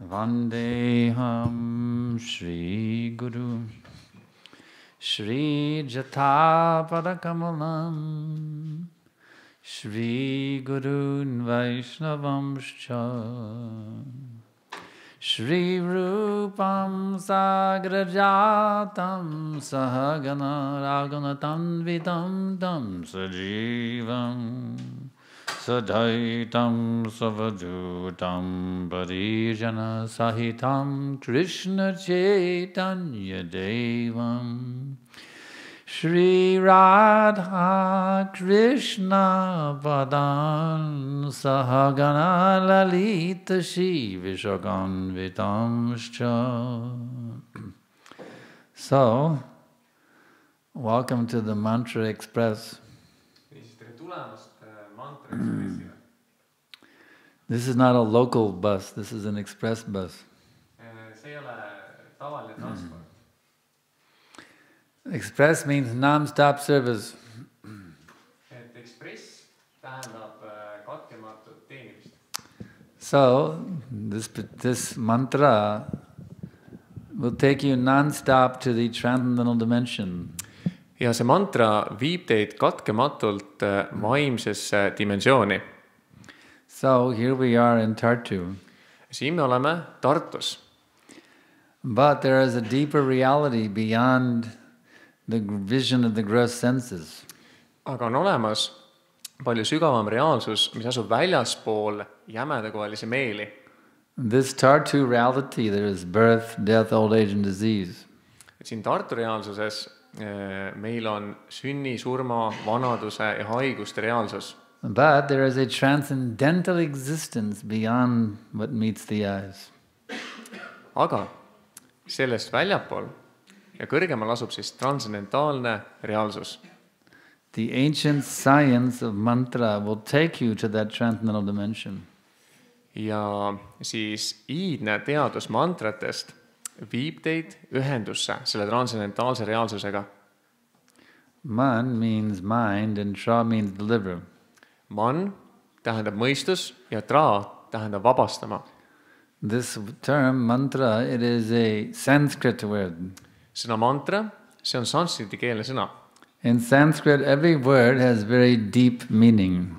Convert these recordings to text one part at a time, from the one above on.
Vandeham Shri Guru Shri Jathapadakamalam Shri Gurun Vaishnavamscha Shri Rupam Sagrajatam Sahagana Raghunatam Vitam Tam Sajivam Sadaitam Savadutam Parijana Sahitam Krishna Chaitanya Devam Shri Radha Krishna Padan Sahagana Lalita Shri Vishaganvitamscha. So, welcome to the Mantra Express. This is not a local bus, this is an express bus. Express means non-stop service. So, this mantra will take you non-stop to the transcendental dimension. Ja see mantra viib teid katkematult vaimsesse dimensiooni. So here we are in Tartu. Siin me oleme Tartus. But there is a deeper reality beyond the vision of the gross senses. Aga on olemas palju sügavam reaalsus, mis asub väljaspool jämedakoelisi meeli. This Tartu reality, there is birth, death, old age and disease. Siin Tartu reaalsuses meil on sünni, surma, vanaduse ja haiguste reaalsus. But there is a transcendental existence beyond what meets the eyes. Aga sellest väljapool ja kõrgemal asub siis transcendentaalne reaalsus. The ancient science of mantra will take you to that transcendental dimension. Ja siis iidne teadus mantratest viib teid ühendusse selle transcendentaalse reaalsusega. Man means mind and tra means deliver. Man tähendab mõistus ja tra tähendab vabastama. This term mantra, it is a Sanskrit word. Sõna mantra, see on sanskriti-keelne sõna. In Sanskrit, every word has very deep meaning.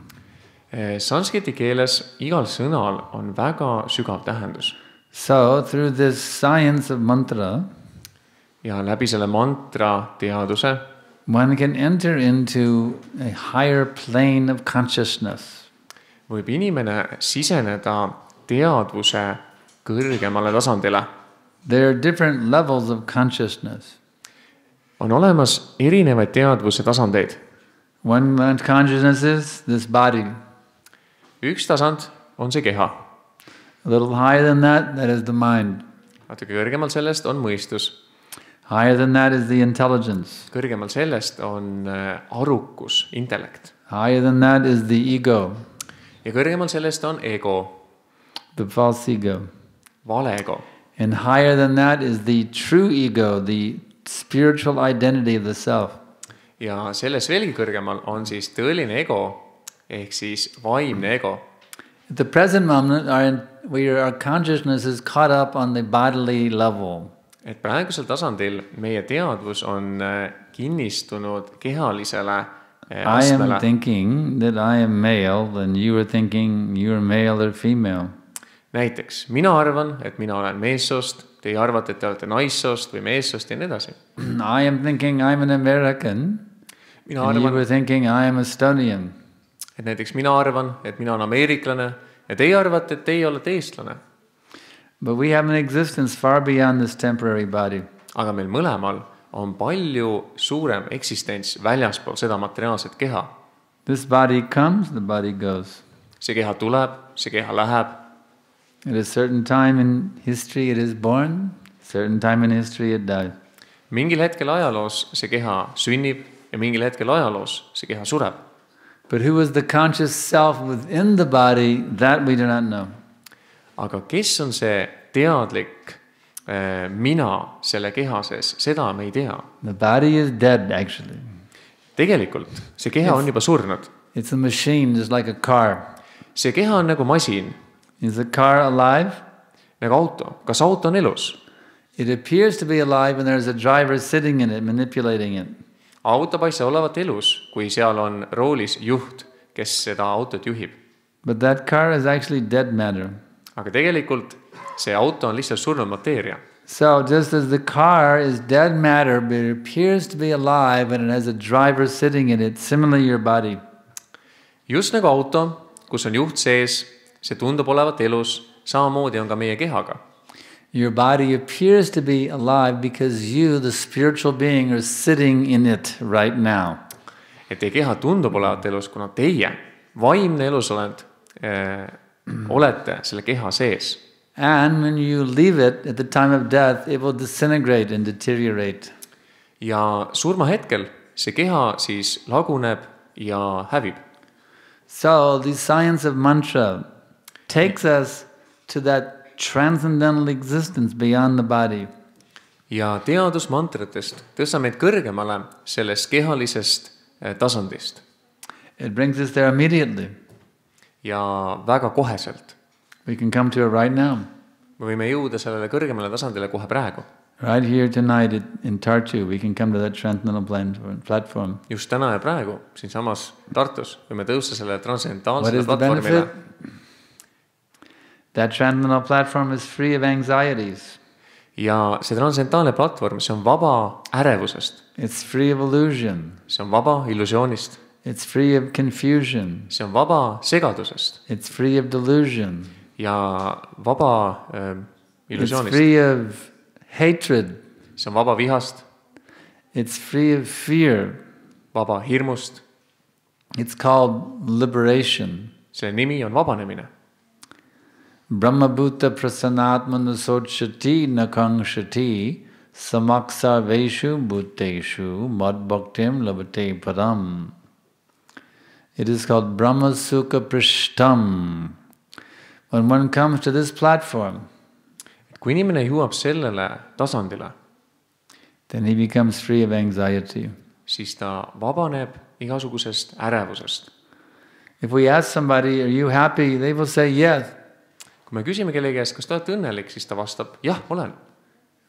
Sanskriti keeles igal sõnal on väga sügav tähendus. So, through this science of mantra, ja läbi selle mantra teaduse, one can enter into a higher plane of consciousness. Võib inimene siseneda teadvuse kõrgemale tasandile. There are different levels of consciousness. On olemas erinevaid teadvuse tasandeid. One consciousness is this body. Üks tasand on see keha. A little higher than that is the mind. Natuke kõrgemal sellest on mõistus. Higher than that is the intelligence. Kõrgemal sellest on arukus, intellekt. Higher than that is the ego. Ja kõrgemal sellest on ego. The false ego. Vale ego. And higher than that is the true ego, the spiritual identity of the self. Ja selles veelgi kõrgemal on siis tõeline ego, ehk siis vaimne ego. At the present moment, our consciousness is caught up on the bodily level. Et praegusel tasandil meie teadvus on kinnistunud kehalisele astmele. I am thinking that I am male and you are thinking you are male or female. Näiteks, mina arvan, et mina olen meessoost, teie arvate, et te olete naissoost või meessoost ja nii edasi. I am thinking I am an American and you are thinking I am Estonian. Et näiteks mina arvan, et mina olen ameeriklane ja teie arvate, et teie olete eestlane. But we have an existence far beyond this temporary body. Aga meil mõlemal on palju suurem eksistents väljaspool seda materiaalset keha. This body comes, the body goes. See keha tuleb, see keha läheb. At a certain time in history it is born, certain time in history it dies. Mingil hetkel ajaloos see keha sünnib ja mingil hetkel ajaloos see keha sureb. But who is the conscious self within the body, that we do not know. Aga kes on see teadlik mina selle keha sees, seda me ei tea. The body is dead actually. Tegelikult see keha on juba surnud. It's a machine just like a car. See keha on nagu masin. Is the car alive? nagu auto. Kas auto on elus? It appears to be alive when there's a driver sitting in it, manipulating it. Auto paistab olevat elus, kui seal on roolis juht, kes seda autot juhib. But that car is actually dead matter. Aga tegelikult see auto on lihtsalt surnud mateeria. So just as the car is dead matter, but it appears to be alive when it has a driver sitting in it, similarly your body. Just nagu auto, kus on juht sees, see tundub olevat elus, samamoodi on ka meie kehaga. Your body appears to be alive because you, the spiritual being, are sitting in it right now. Et teie keha tundub olevat elus, kuna teie, vaimne elusolend, olete selle keha sees. And when you leave it at the time of death, it will disintegrate and deteriorate. Ja surma hetkel see keha siis laguneb ja hävib. So the science of mantra takes us to that transcendental existence beyond the body. Ja teadus mantratest tõstab meid kõrgemale sellest kehalisest tasandist. It brings us there immediately. Ja väga koheselt. We can come to it right now. Me võime jõuda sellele kõrgemale tasandile kohe praegu. Right here tonight in Tartu, we can come to that transcendental platform. Just täna ja praegu, siinsamas Tartus, võime tõusta selle transcendentaalsele What is the platvormile. benefit? That transcendental platform is free of anxieties. Ja see transcendentaalne platvorm, see on vaba ärevusest. It's free of illusion. See on vaba illusioonist. It's free of confusion. See on vaba segadusest. It's free of delusion. Ja vaba It's illusioonist. free of hatred. See on vaba vihast, It's free of fear. vaba hirmust. It's called liberation. Selle nimi on vabanemine. Brahmabhuta prasanatmana sochati nakangshati samaksarveshu bhuteshu madbhaktim labhate param. It is called Brahma Sukha Prishtam. When one comes to this platform, Kui inimene jõuab sellele tasandile, then he becomes free of anxiety. siis ta vabaneb igasugusest ärevusest. If we ask somebody, are you happy? They will say yes. Kui me küsime kellegi käest, kas ta olete õnnelik, siis ta vastab, jah, olen.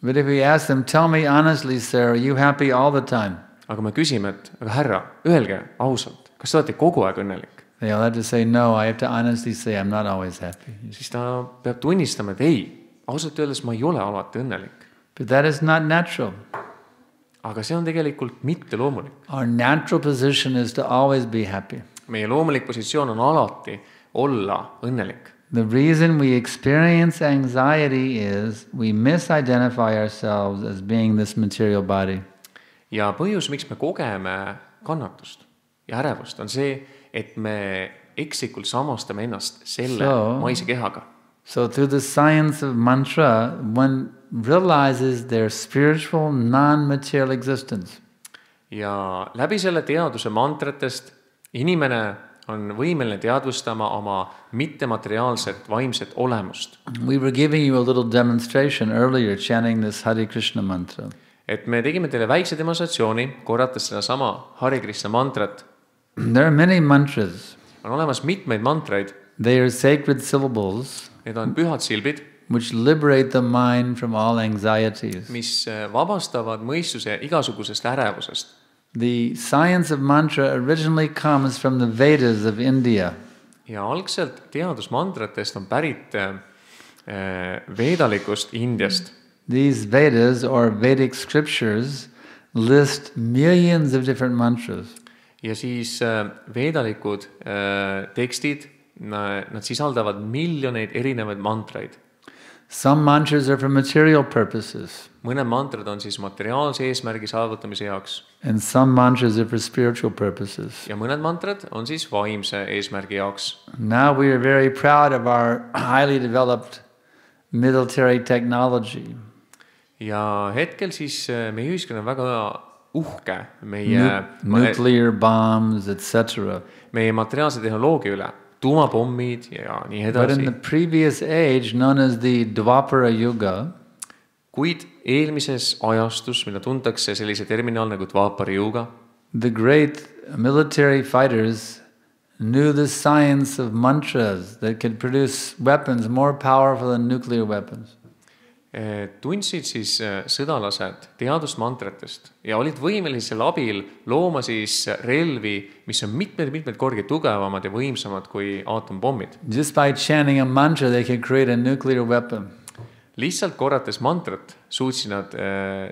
But if we ask them, tell me honestly, sir, are you happy all the time? Aga me küsime, et aga härra, öelge ausalt, kas te olete kogu aeg õnnelik? They'll have to say, no, I have to honestly say I'm not always happy. Siis ta peab tunnistama, et ei, ausalt öeldes ma ei ole alati õnnelik. But that is not natural. Aga see on tegelikult mitte loomulik. Our natural position is to always be happy. Meie loomulik positsioon on alati olla õnnelik. The reason we experience anxiety is we misidentify ourselves as being this material body. Ja põhjus, miks me kogeme kannatust ja ärevust, on see, et me eksikult samastame ennast selle maise kehaga. So through the science of mantra, one realizes their spiritual non-material existence. Ja läbi selle teaduse mantratest inimene on võimeline teadvustama oma mittemateriaalset vaimset olemust. We were giving you a little demonstration earlier chanting this Hare Krishna mantra. Et me tegime teile väikse demonstratsiooni, korrates seda sama Hare Krishna mantrat. There are many mantras. On olemas mitmeid mantraid. They are sacred syllables. Need on pühad silbid, which liberate the mind from all anxieties. mis vabastavad mõistuse igasugusest ärevusest. The science of mantra originally comes from the Vedas of India. Ja algselt teadus mantratest on pärit veedalikust Indiast. These Vedas or Vedic scriptures list millions of different mantras. Ja siis veedalikud tekstid, nad sisaldavad miljoneid erinevaid mantraid. Some mantras are for material purposes. Mõned mantrad on siis materiaalse eesmärgi saavutamise jaoks. And some mantras are for spiritual purposes. Ja mõned mantrad on siis vaimse eesmärgi jaoks. Now we are very proud of our highly developed military technology. Ja hetkel siis meie ühiskond on väga uhke meie nuclear bombs, etc. Meie materiaalse tehnoloogia üle, tuumapommid ja nii edasi. But in the previous age, known as the Dwapara Yuga, kuid eelmises ajastus, mida tuntakse sellise termini all nagu Dwapara Yuga, the great military fighters knew the science of mantras that could produce weapons more powerful than nuclear weapons. Tundsid siis sõdalased teadust mantratest ja olid võimelised selle abil looma siis relvi, mis on mitmed kordi tugevamad ja võimsamad kui aatompommid. Just by chanting a mantra, they could create a nuclear weapon. Lihtsalt korrates mantrat suutsid nad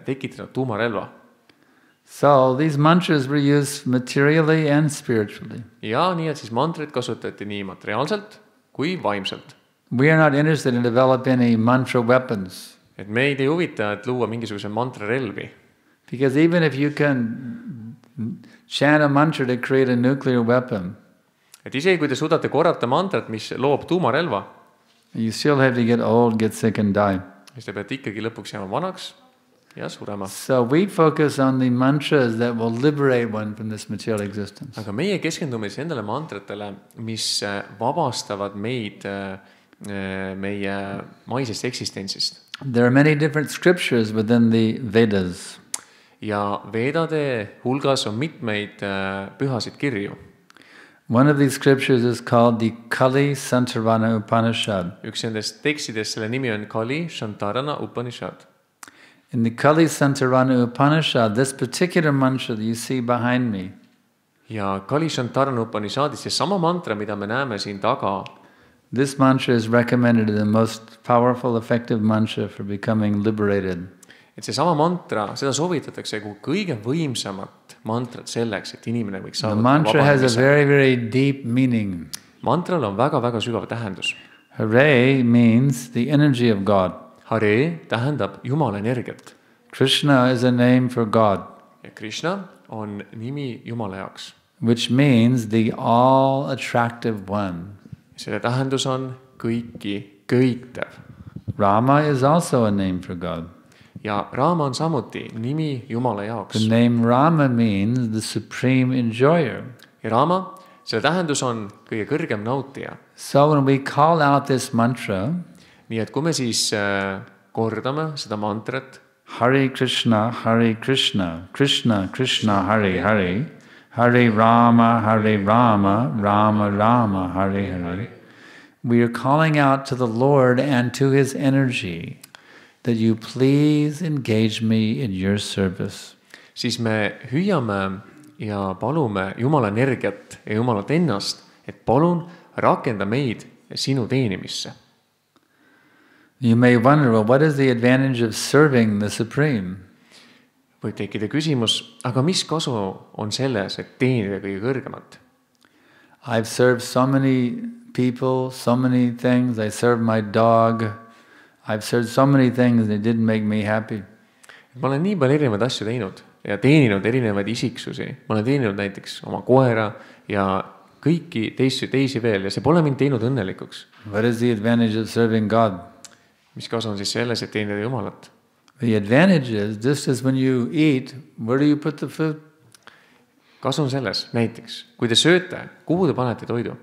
tekitada tuumarelva. So these mantras were used materially and spiritually. Ja nii, et siis mantrit kasutati nii materiaalselt kui vaimselt. We are not interested in developing any mantra weapons. Et meid ei huvita, et luua mingisuguse mantra relvi. Because even if you can chant a mantra to create a nuclear weapon, Et isegi kui te suudate korrata mantrat, mis loob tuumarelva, you still have to get old, get sick and die. siis te peate ikkagi lõpuks jääma vanaks ja surema. So we focus on the mantras that will liberate one from this material existence. Aga meie keskendume siis endale mantratele, mis vabastavad meid meie maisest eksistentsist. There are many different scriptures within the Vedas. Ja Vedade hulgas on mitmeid pühasid kirju. One of these scriptures is called the Kali Santarana Upanishad. Üks nendest tekstidest, selle nimi on Kali Santarana Upanishad. In the Kali Santarana Upanishad, this particular mantra that you see behind me, Ja Kali Santarana Upanishadis, see sama mantra, mida me näeme siin taga, this mantra is recommended as the most powerful, effective mantra for becoming liberated. et see sama mantra, seda soovitatakse kui kõige võimsamat mantrat selleks, et inimene võiks The saada mantra has a very, very deep meaning. Mantral on väga sügav tähendus. Hare means the energy of God. Hare tähendab Jumala energiat. Krishna is a name for God, Ja Krishna on nimi Jumala jaoks. which means the all-attractive one. Selle tähendus on kõiki köitev. Rama is also a name for God. Ja Rama on samuti nimi Jumala jaoks. The name Rama means the supreme enjoyer. Ja Rama, selle tähendus on kõige kõrgem nautija. So when we call out this mantra, Nii et kui me siis kordame seda mantrat, Hare Krishna, Krishna Krishna, Hare Hare, Hare Rama, Rama Rama, Hare Hare, we are calling out to the Lord and to His energy that you please engage me in your service. siis me hüüame ja palume Jumala energiat ja Jumalat ennast, et palun rakenda meid sinu teenimisse. You may wonder, well, what is the advantage of serving the Supreme? Võib tekkida küsimus, aga mis kasu on selles, et teenida kõige kõrgemat? I've served so many people, so many things. I served my dog. I've served so many things that didn't make me happy. Ma olen nii palju erinevaid asju teinud ja teeninud erinevaid isiksusi. Ma olen teeninud näiteks oma koera ja kõiki teisi veel ja see pole mind teinud õnnelikuks. What is the advantage of serving God? Mis kasu on siis selles, et teenida Jumalat? The advantage is, just as when you eat, where do you put the food? Kasu on selles, näiteks, kui te sööte, kuhu te panete toidu?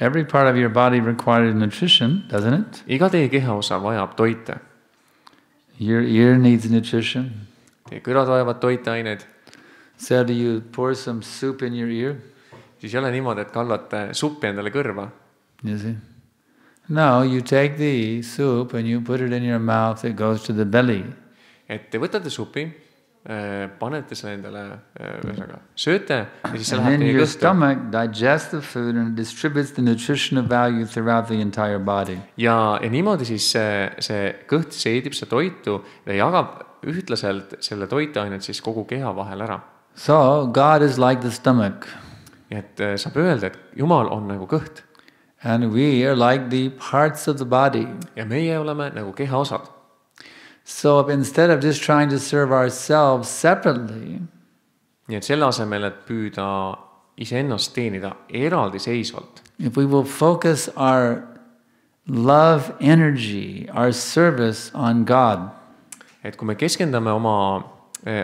Every part of your body requires nutrition, doesn't it? Iga teie kehaosa vajab toite. Your ear needs nutrition. Teie kõrvad vajavad toiteaineid. So do you pour some soup in your ear? Siis ei ole niimoodi, et kallate suppi endale kõrva. You see? No, you take the soup and you put it in your mouth, it goes to the belly. Et te võtate supi, panete selle endale, sööte ja siis see And läheb then teie your kõhtu. stomach digests the food and distributes the nutritional value throughout the entire body. Ja niimoodi siis see kõht seedib seda toitu ja jagab ühtlaselt selle toiteainet siis kogu keha vahel ära. So God is like the stomach. Nii et saab öelda, et Jumal on nagu kõht. And we are like the parts of the body. Ja meie oleme nagu keha osad. So instead of just trying to serve ourselves separately, Nii et selle asemel, et püüda iseennast teenida eraldiseisvalt, if we will focus our love energy, our service on God, et kui me keskendame oma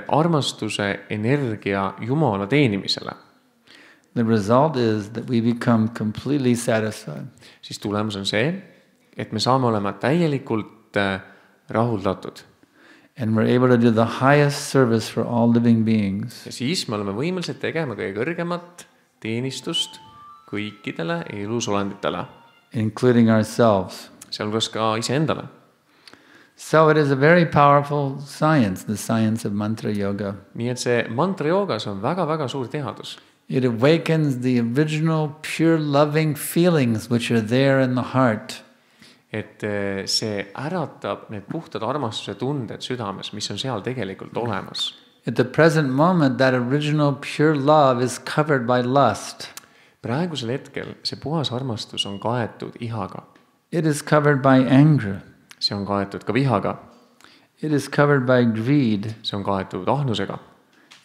armastuse energia Jumala teenimisele, the result is that we become completely satisfied. siis tulemus on see, et me saame olema täielikult rahuldatud. And we're able to do the highest service for all living beings. Ja siis me oleme võimelised tegema kõige kõrgemat teenistust kõikidele elusolenditele, including ourselves. sealhulgas ka iseendale. So it is a very powerful science, the science of mantra yoga. Nii et see mantra joogas on väga-väga suur teadus. It awakens the original pure loving feelings which are there in the heart. Et see äratab need puhtad armastuse tunded südames, mis on seal tegelikult olemas. At the present moment, that original pure love is covered by lust. Praegusel hetkel see puhas armastus on kaetud ihaga. It is covered by anger. See on kaetud ka vihaga. It is covered by greed. See on kaetud ahnusega.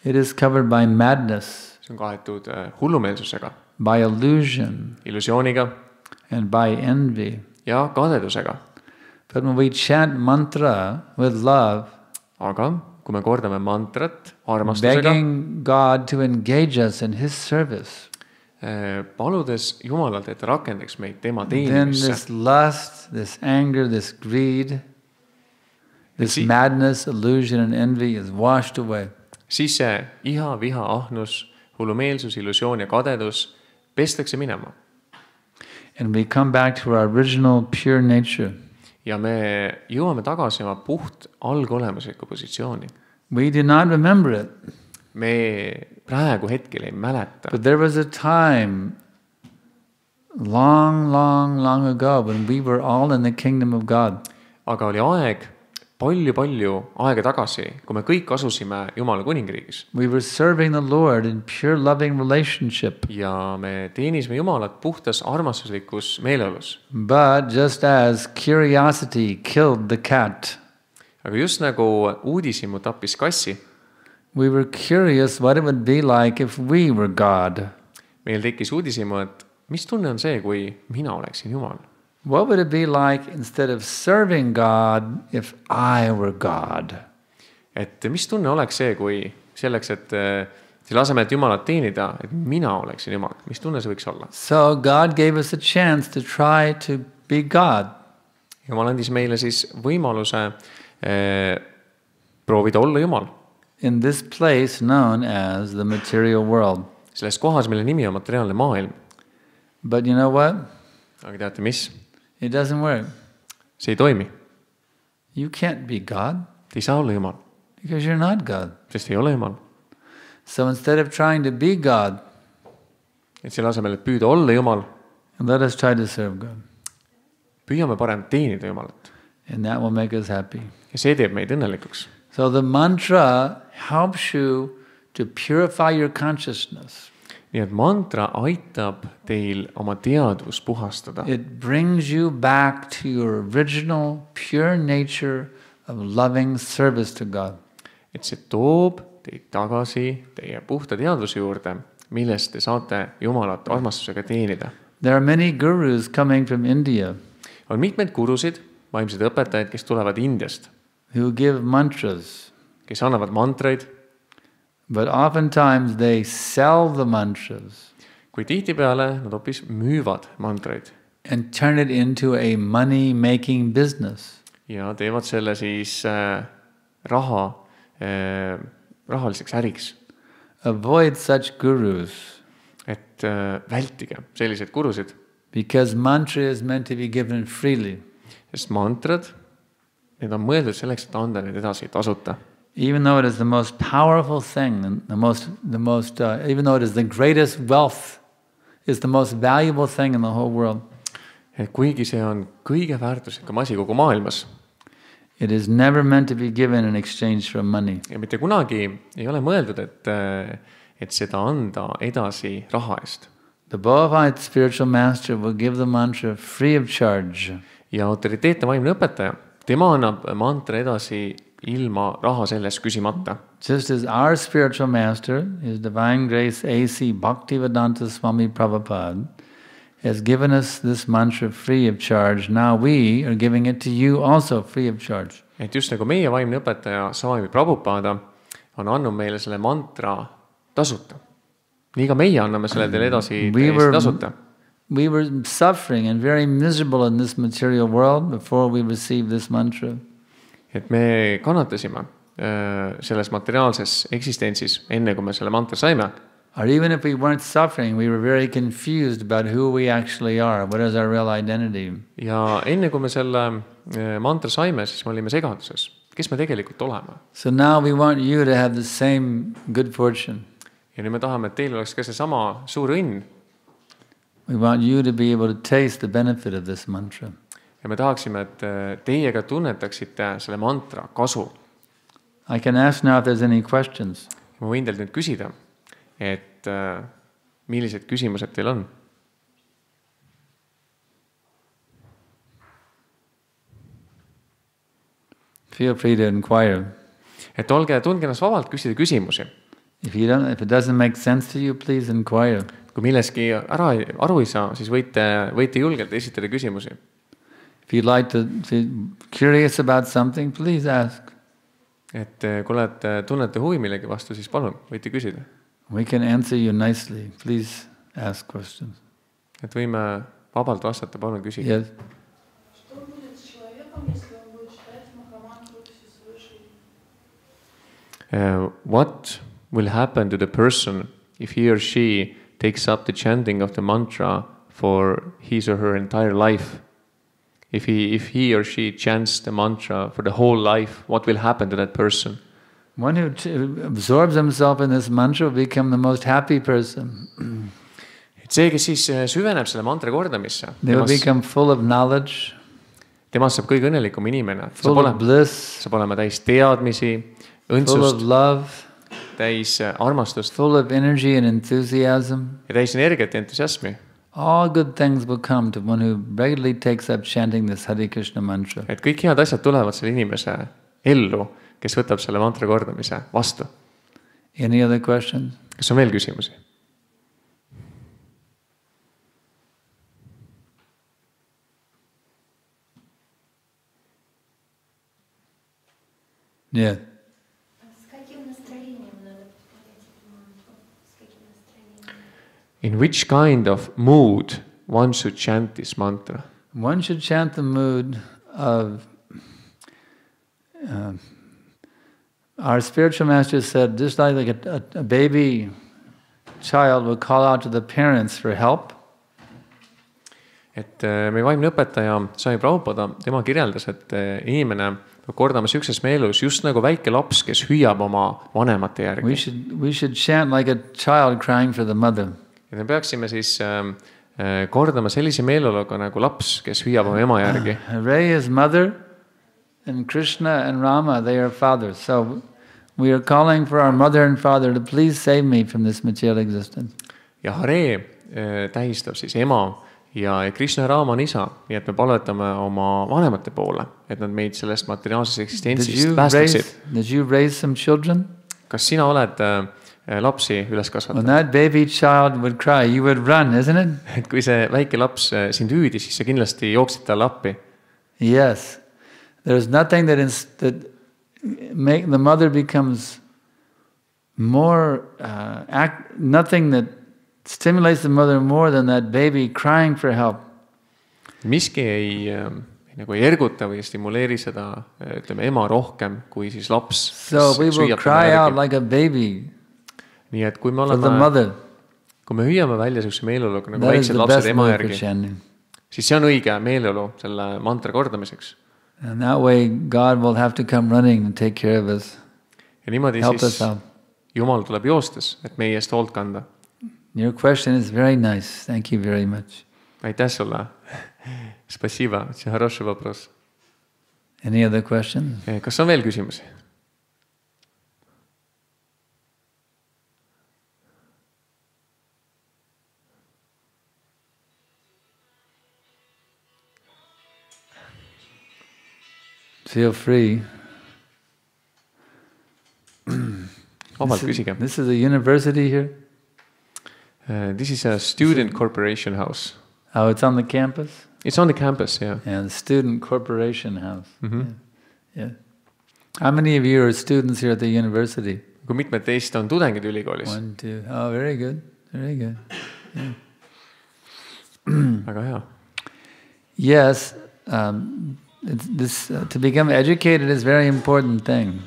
It is covered by madness. See on kaetud hullumeelsusega. By illusion. Illusiooniga. And by envy. Ja kadedusega. But when we chant mantra with love, aga kui me kordame mantrat armastusega, begging God to engage us in His service, paludes Jumalalt, et rakendaks meid tema then teenimisse, this lust, this anger, this greed, this madness, illusion and envy is washed away. Siis see iha, viha, ahnus, hullumeelsus, illusioon ja kadedus pestakse minema. And we come back to our original pure nature. Ja me jõuame tagasi oma puht algolemuslikku positsiooni. We do not remember it. Me praegu hetkel ei mäleta. But there was a time long ago when we were all in the kingdom of God. Aga oli aeg, palju aega tagasi, kui me kõik asusime Jumala kuningriigis. We were serving the Lord in pure loving relationship. Ja me teenisime Jumalat puhtas armastuslikus meeleolus. But just as curiosity killed the cat, aga just nagu uudishimu tappis kassi, we were curious what it would be like if we were God. Meil tekkis uudishimu, et mis tunne on see, kui mina oleksin Jumal? What would it be like instead of serving God if I were God? Et mis tunne oleks see, kui selleks, et selle asemel, et Jumalat teenida, et mina oleksin Jumal. Mis tunne see võiks olla? So God gave us a chance to try to be God. Jumal andis meile siis võimaluse proovida olla Jumal. In this place known as the material world. Selles kohas, mille nimi on materiaalne maailm. But you know what? Aga teate mis? It doesn't work. See ei toimi. You can't be God. Te ei saa olla Jumal. Because you're not God. Sest ei ole Jumal. So instead of trying to be God, et selle asemel, et püüda olla Jumal, let us try to serve God. Püüame parem teenida Jumalat. And that will make us happy. Ja see teeb meid õnnelikuks. So the mantra helps you to purify your consciousness. Nii et mantra aitab teil oma teadvus puhastada. It brings you back to your original pure nature of loving service to God. Et see toob teid tagasi teie puhta teadvuse juurde, millest te saate Jumalat armastusega teenida. There are many gurus coming from India. On mitmed gurusid, vaimsed õpetajad, kes tulevad Indiast. Who give mantras. Kes annavad mantraid. But oftentimes they sell the mantras. Kui tihtipeale nad hoopis müüvad mantraid. And turn it into a money-making business. Ja teevad selle siis rahaliseks äriks. Avoid such gurus. Et vältige sellised gurusid. Because mantra is meant to be given freely. Sest mantrad, need on mõeldud selleks, et anda need edasi tasuta. Even though it is the most powerful thing, even though it is the greatest wealth, is the most valuable thing in the whole world. Et kuigi see on kõige väärtuslikum asi kogu maailmas. It is never meant to be given in exchange for money. Ja mitte kunagi ei ole mõeldud, et seda anda edasi raha eest. The bona-fide spiritual master will give the mantra free of charge. Ja autoriteetne vaimne õpetaja, tema annab mantra edasi ilma raha sellest küsimata. Just as our spiritual master, His Divine Grace A.C. Bhaktivedanta Swami Prabhupada, has given us this mantra free of charge, now we are giving it to you also free of charge. Et just nagu meie vaimne õpetaja Swami Prabhupada on andnud meile selle mantra tasuta. Nii ka meie anname selle teile edasi tasuta. We were suffering and very miserable in this material world before we received this mantra. Et me kannatasime selles materiaalses eksistentsis, enne kui me selle mantra saime. Or even if we weren't suffering, we were very confused about who we actually are, what is our real identity. Ja enne kui me selle mantra saime, siis me olime segaduses. Kes me tegelikult oleme? So now we want you to have the same good fortune. Ja nüüd me tahame, et teil oleks ka see sama suur õnn. We want you to be able to taste the benefit of this mantra. Ja me tahaksime, et teie ka tunnetaksite selle mantra kasu. I can ask now if there's any questions. Ma võin teilt nüüd küsida, et millised küsimused teil on? Feel free to inquire. Et tundke ennast vabalt küsida küsimusi. If it doesn't make sense to you, please inquire. Kui milleski aru ei saa, siis võite julgelt esitada küsimusi. If you'd like to be curious about something, please ask. Et kui tunnete huvi millegi vastu, siis palun, võite küsida. We can answer you nicely. Please ask questions. Et võime vabalt vastata, palun küsige. Yes. What will happen to the person if he or she takes up the chanting of the mantra for his or her entire life? If he or she chants the mantra for the whole life, what will happen to that person? One who absorbs himself in this mantra will become the most happy person. Et see, kes siis süveneb selle mantra kordamisse, They will become full of knowledge, temast saab kõige õnnelikum inimene. full of bliss, Saab olema täis teadmisi, full of õndsust, love, täis armastust full of energy and enthusiasm. ja täis energiat ja entusiasmi. All good things will come to one who regularly takes up chanting this Hare Krishna mantra. Et kõik head asjad tulevad selle inimese ellu, kes võtab selle mantra kordamise vastu. Any other questions? Kas on veel küsimusi? Yeah. In which kind of mood one should chant this mantra? One should chant the mood of... our spiritual master said, just like a baby child will call out to the parents for help. Et meie vaimne õpetaja Sai Prabhupada, tema kirjeldas, et inimene peab kordama sükses meelus just nagu väike laps, kes hüüab oma vanemate järgi. We should chant like a child crying for the mother. Ja me peaksime siis kordama sellise meeleoluga nagu laps, kes hüüab oma ema järgi. Hare is mother, and Krishna and Rama, they are fathers. So we are calling for our mother and father to please save me from this material existence. Ja Hare tähistab siis ema ja Krishna ja Rama on isa, nii et me palvetame oma vanemate poole, et nad meid sellest materiaalsest eksistentsist päästaksid. Did you raise some children? Kas sina oled lapsi üles kasvatanud? When that baby child would cry, you would run, isn't it? Et kui see väike laps sind hüüdis, siis sa kindlasti jooksid talle appi. Yes. There's nothing that the mother becomes more, nothing that stimulates the mother more than that baby crying for help. Miski ei erguta või stimuleeri seda, ütleme, ema rohkem kui siis laps. So we will cry out like a baby. Nii et kui me hüüame välja sellise meeleoluga nagu väiksed lapsed ema järgi, siis see on õige meeleolu selle mantra kordamiseks. And that way God will have to come running and take care of us. Ja niimoodi siis Jumal tuleb joostes, et meie eest hoolt kanda. Your question is very nice. Thank you very much. Aitäh sulle. Spasiba. See on хороший вопрос. Any other questions? Kas on veel küsimusi? Feel free. Vabalt küsige. This is a university here? This is a student corporation house. Oh, it's on the campus? It's on the campus, yeah. Yeah, the student corporation house. Mm-hmm. Yeah. How many of you are students here at the university? Kui mitmed teist on tudengid ülikoolis? 1, 2. Oh, very good. Very good. Yeah. Väga hea. Yes, to become educated is a very important thing.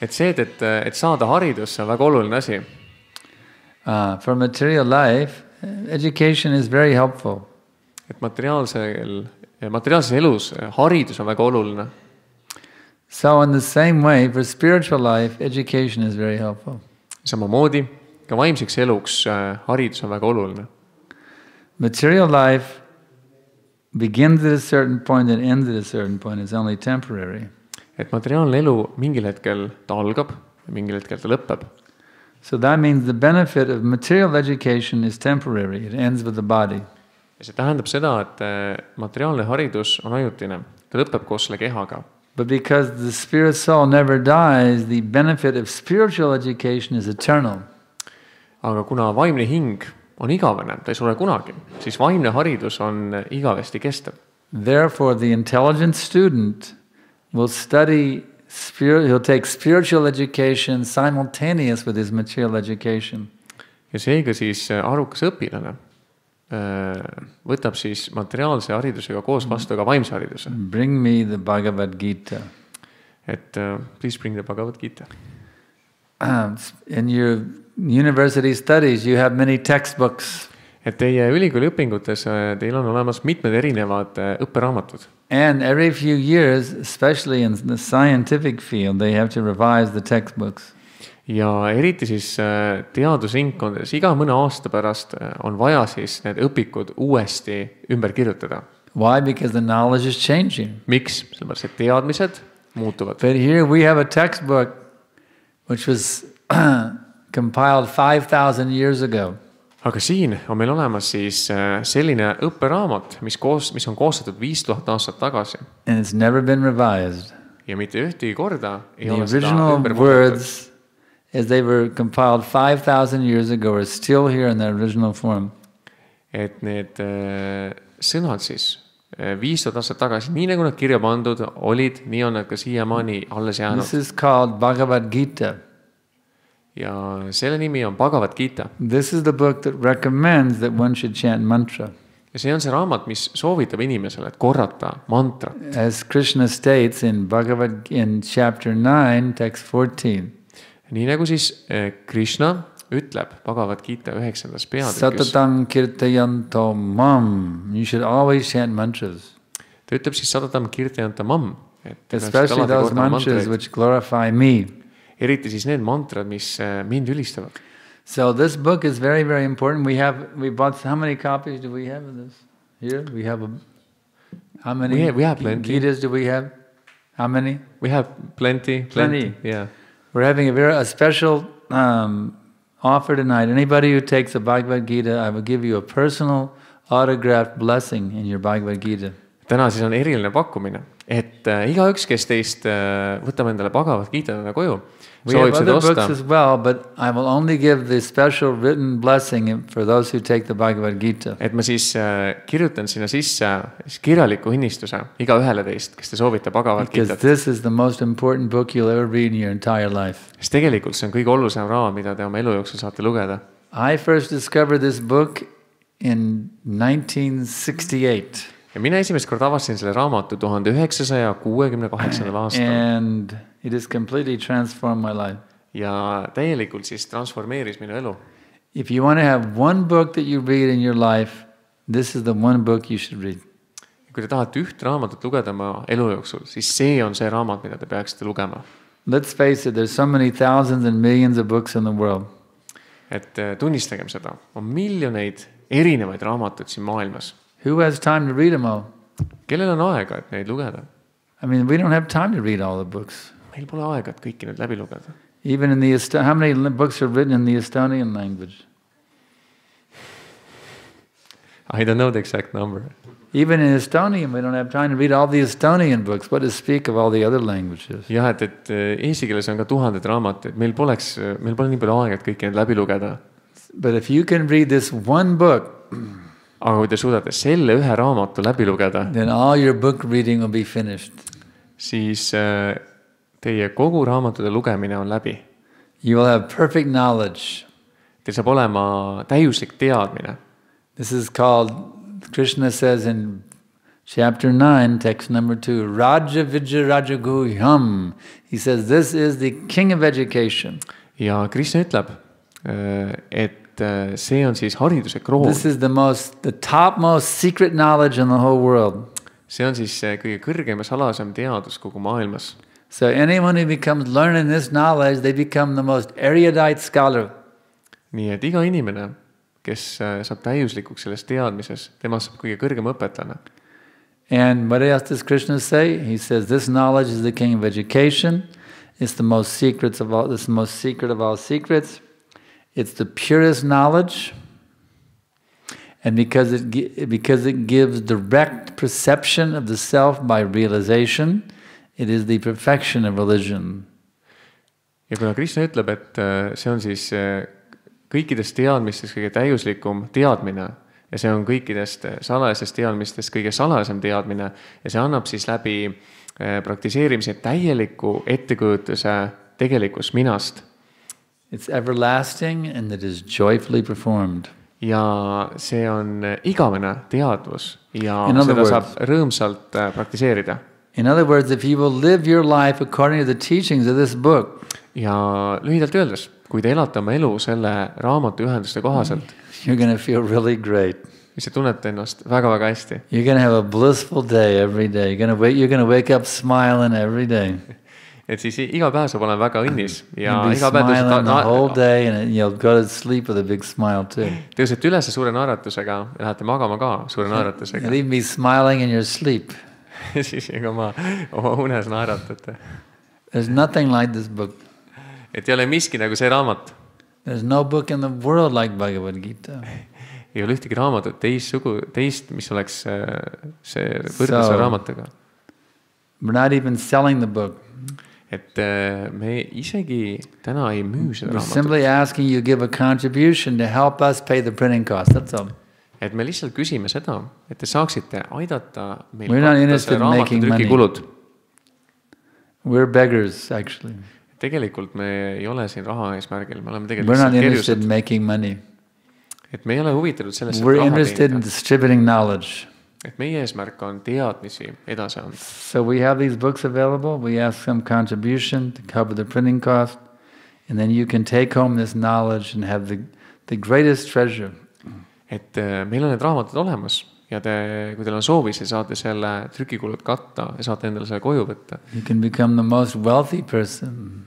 Et see, et saada haridus, see on väga oluline asi. For material life, education is very helpful. Et materiaalses elus haridus on väga oluline. So in the same way, for spiritual life, education is very helpful. Samamoodi ka vaimseks eluks haridus on väga oluline. Material life begins at a certain point and ends at a certain point. It's only temporary. Et materiaalne elu mingil hetkel ta algab ja mingil hetkel ta lõpeb. So that means the benefit of material education is temporary. It ends with the body. Ja see tähendab seda, et materiaalne haridus on ajutine. Ta lõpeb koos selle kehaga. But because the spirit soul never dies, the benefit of spiritual education is eternal. Aga kuna vaimne hing on igavene, ta ei sure kunagi, siis vaimne haridus on igavesti kestev. Therefore, the intelligent student will study he'll take spiritual education simultaneous with his material education. Ja seega siis arukas õpilane võtab siis materiaalse haridusega koos vastu ka vaimse hariduse. Bring me the Bhagavad Gita. Et please bring the Bhagavad Gita. In your university studies, you have many textbooks. Et teie ülikooli õpingutes teil on olemas mitmed erinevad õpperaamatud. And every few years, especially in the scientific field, they have to revise the textbooks. Ja eriti siis teadusringkondades iga mõne aasta pärast on vaja siis need õpikud uuesti ümber kirjutada. Why? Because the knowledge is changing. Miks? Sellepärast, et teadmised muutuvad. But here we have a textbook which was compiled 5,000 years ago. Aga siin on meil olemas siis selline õpperaamat, mis on koostatud 5000 aastat tagasi. And it's never been revised. Ja mitte ühtegi korda ei The ole seda original ümber words, muudetud. as they were compiled 5,000 years ago, are still here in their original form. Et need sõnad siis 5000 aastat tagasi, nii nagu nad kirja pandud olid, nii on nad ka siiamaani alles jäänud. This is called Bhagavad Gita. Ja selle nimi on Bhagavad Gita. This is the book that recommends that one should chant mantra. Ja see on see raamat, mis soovitab inimesele, et korrata mantrat. As Krishna states in chapter 9, text 14. Nii nagu siis Krishna ütleb Bhagavad Gita 9. peatükis. Satatam kirtayanto mam. You should always chant mantras. Ta ütleb siis satatam kirtayanto mam. Especially those mantras which glorify me. Eriti siis need mantrad, mis mind ülistavad. So this book is very, very important. We bought, how many copies do we have of this? Here we have how many? We have plenty. Gitas do we have? How many? We have plenty. Yeah. We're having a special offer tonight. Anybody who takes a Bhagavad Gita, I will give you a personal autographed blessing in your Bhagavad Gita. Täna siis on eriline pakkumine, et igaüks, kes teist võtab endale Bhagavad Gita koju, we have other books as well, but I will only give the special written blessing for those who take the Bhagavad Gita. Et ma siis kirjutan sinna sisse kirjaliku hinnistuse iga ühele teist, kes te soovite Bhagavad Gitat. Because this is the most important book you'll ever read in your entire life. Sest tegelikult see on kõige olulisem raamat, mida te oma elu jooksul saate lugeda. I first discovered this book in 1968. Ja mina esimest kord avastasin selle raamatu 1968. aastal. And it has completely transformed my life. Ja täielikult siis transformeeris minu elu. If you want to have one book that you read in your life, this is the one book you should read. Kui te tahate üht raamatut lugeda oma elu jooksul, siis see on see raamat, mida te peaksite lugema. Let's face it, there's so many thousands and millions of books in the world. Et tunnistagem seda, on miljoneid erinevaid raamatuid siin maailmas. Who has time to read them all? Kellel on aega, et neid lugeda? I mean, we don't have time to read all the books. Meil pole aega, et kõiki need läbi lugeda. Even in how many books are written in the Estonian language? I don't know the exact number. Even in Estonian, we don't have time to read all the Estonian books. What to speak of all the other languages? Jah, et eesti keeles on ka tuhanded raamatud. Meil pole nii palju aega, et kõiki need läbi lugeda. But if you can read this one book, aga kui te suudate selle ühe raamatu läbi lugeda, then all your book reading will be finished. Siis teie kogu raamatute lugemine on läbi. You will have perfect knowledge. Teil saab olema täiuslik teadmine. This is called, Krishna says in chapter 9, text number 2, Raja Vijja Rajaguhyam. He says, this is the king of education. Ja Krishna ütleb, et et see on siis hariduse kroon. This is the topmost secret knowledge in the whole world. See on siis kõige kõrgem ja salasem teadus kogu maailmas. So anyone who becomes learned in this knowledge, they become the most erudite scholar. Nii et iga inimene, kes saab täiuslikuks selles teadmises, tema saab kõige kõrgem õpetlane. And what else does Krishna say? He says, this knowledge is the king of education. It's the most secret of all secrets. It's the purest knowledge. And because it gives direct perception of the self by realization, it is the perfection of religion. Ja kuna Krishna ütleb, et see on siis kõikidest teadmistest kõige täiuslikum teadmine, ja see on kõikidest salajasest teadmistest kõige salajasem teadmine, ja see annab siis läbi praktiseerimise täieliku ettekujutuse tegelikust minast. It's everlasting and it is joyfully performed. Ja see on igavene teadvus ja seda saab rõõmsalt praktiseerida. In other words, if you will live your life according to the teachings of this book, ja lühidalt öeldes, kui te elate oma elu selle raamatu juhenduste kohaselt, you're going to feel really great. Siis te tunnete ennast väga-väga hästi. You're going to have a blissful day every day. You're going to wake up smiling every day. Et siis iga päev saab olema väga õnnis ja iga päev the whole day and you'll go to sleep with a big smile too. Tõusete üles suure naeratusega ja lähete magama ka suure naeratusega. You'll even be smiling in your sleep. Siis oma unes naeratate. There's nothing like this book. Et ei ole miski nagu see raamat. There's no book in the world like Bhagavad Gita. Ei ole ühtegi raamatut teist, mis oleks see võrdluse raamatuga. We're not even selling the book. Et me isegi täna ei müü seda raamatut. We're simply asking you give a contribution to help us pay the printing cost. That's all. Et me lihtsalt küsime seda, et te saaksite aidata meil katta see raamatu trükikulud. We're beggars, actually. Tegelikult me ei ole siin raha eesmärgil, me oleme tegelikult lihtsalt kerjused. We're not interested in making money. Et me ei ole huvitatud sellest, We're interested in distributing knowledge. Et meie eesmärk on teadmisi edasi anda. So we have these books available. We ask some contribution to cover the printing cost. And then you can take home this knowledge and have the greatest treasure. Et meil on need raamatud olemas ja kui teil on soovi, siis saate selle trükikulud katta ja saate endale selle koju võtta. You can become the most wealthy person.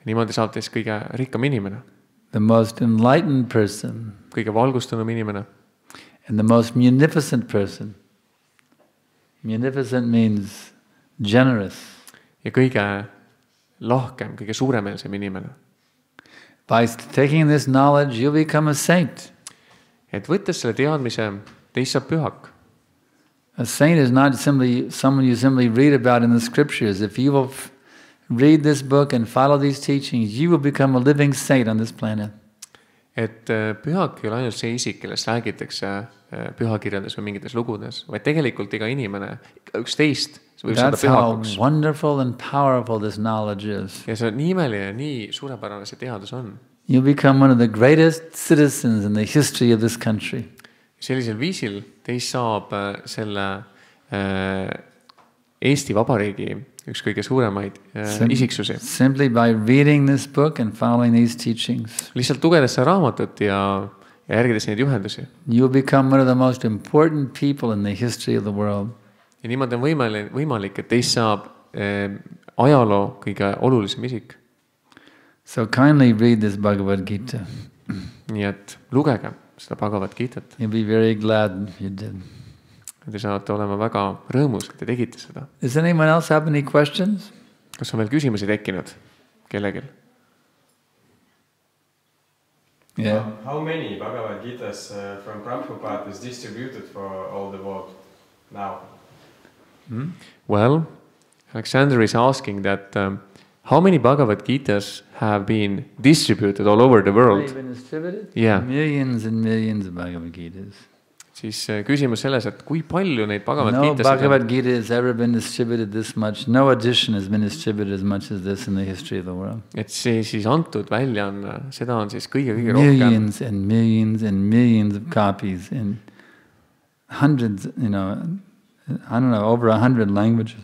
Niimoodi saate siis kõige rikkam inimene. The most enlightened person. Kõige valgustunum inimene. And the most munificent person. Munificent means generous. Ja kõige lahkem, kõige suuremeelsem inimene. By taking this knowledge, you'll become a saint. Et võttes selle teadmise, teist saab pühak. A saint is not simply someone you simply read about in the scriptures. If you will read this book and follow these teachings, you will become a living saint on this planet. Et pühak ei ole ainult see isik, kellest räägitakse pühakirjades või mingites lugudes, vaid tegelikult iga inimene, üks teist võib saada pühakuks. That's how wonderful and powerful this knowledge is. Ja see on nii imeline ja nii suurepärane see teadus on. You become one of the greatest citizens in the history of this country. Sellisel viisil teist saab selle Eesti Vabariigi üks kõige suuremaid isiksusi. Simply by reading this book and following these teachings. Lihtsalt lugedes seda raamatut ja järgides neid juhendusi. You become one of the most important people in the history of the world. Ja niimoodi on võimalik, et teist saab ajaloo kõige olulisem isik. So kindly read this Bhagavad Gita. Nii et lugege seda Bhagavad Gitat. You'll be very glad you did. Te saate olema väga rõõmus, et te tegite seda. Does anyone else have any questions? Kas on veel küsimusi tekkinud kellegil? Yeah. How many Bhagavad Gitas from Prabhupada is distributed for all the world now? Well, Alexander is asking that how many Bhagavad Gitas have been distributed all over the world? Have they been distributed? Yeah. Millions and millions of Bhagavad Gitas. Siis küsimus selles, et kui palju neid Bhagavad Gitas No Bhagavad Gita has ever been distributed this much. No edition has been distributed as much as this in the history of the world. Et see siis antud väljaanne, seda on siis kõige millions rohkem. And millions and millions of copies in hundreds, I don't know, over 100 languages.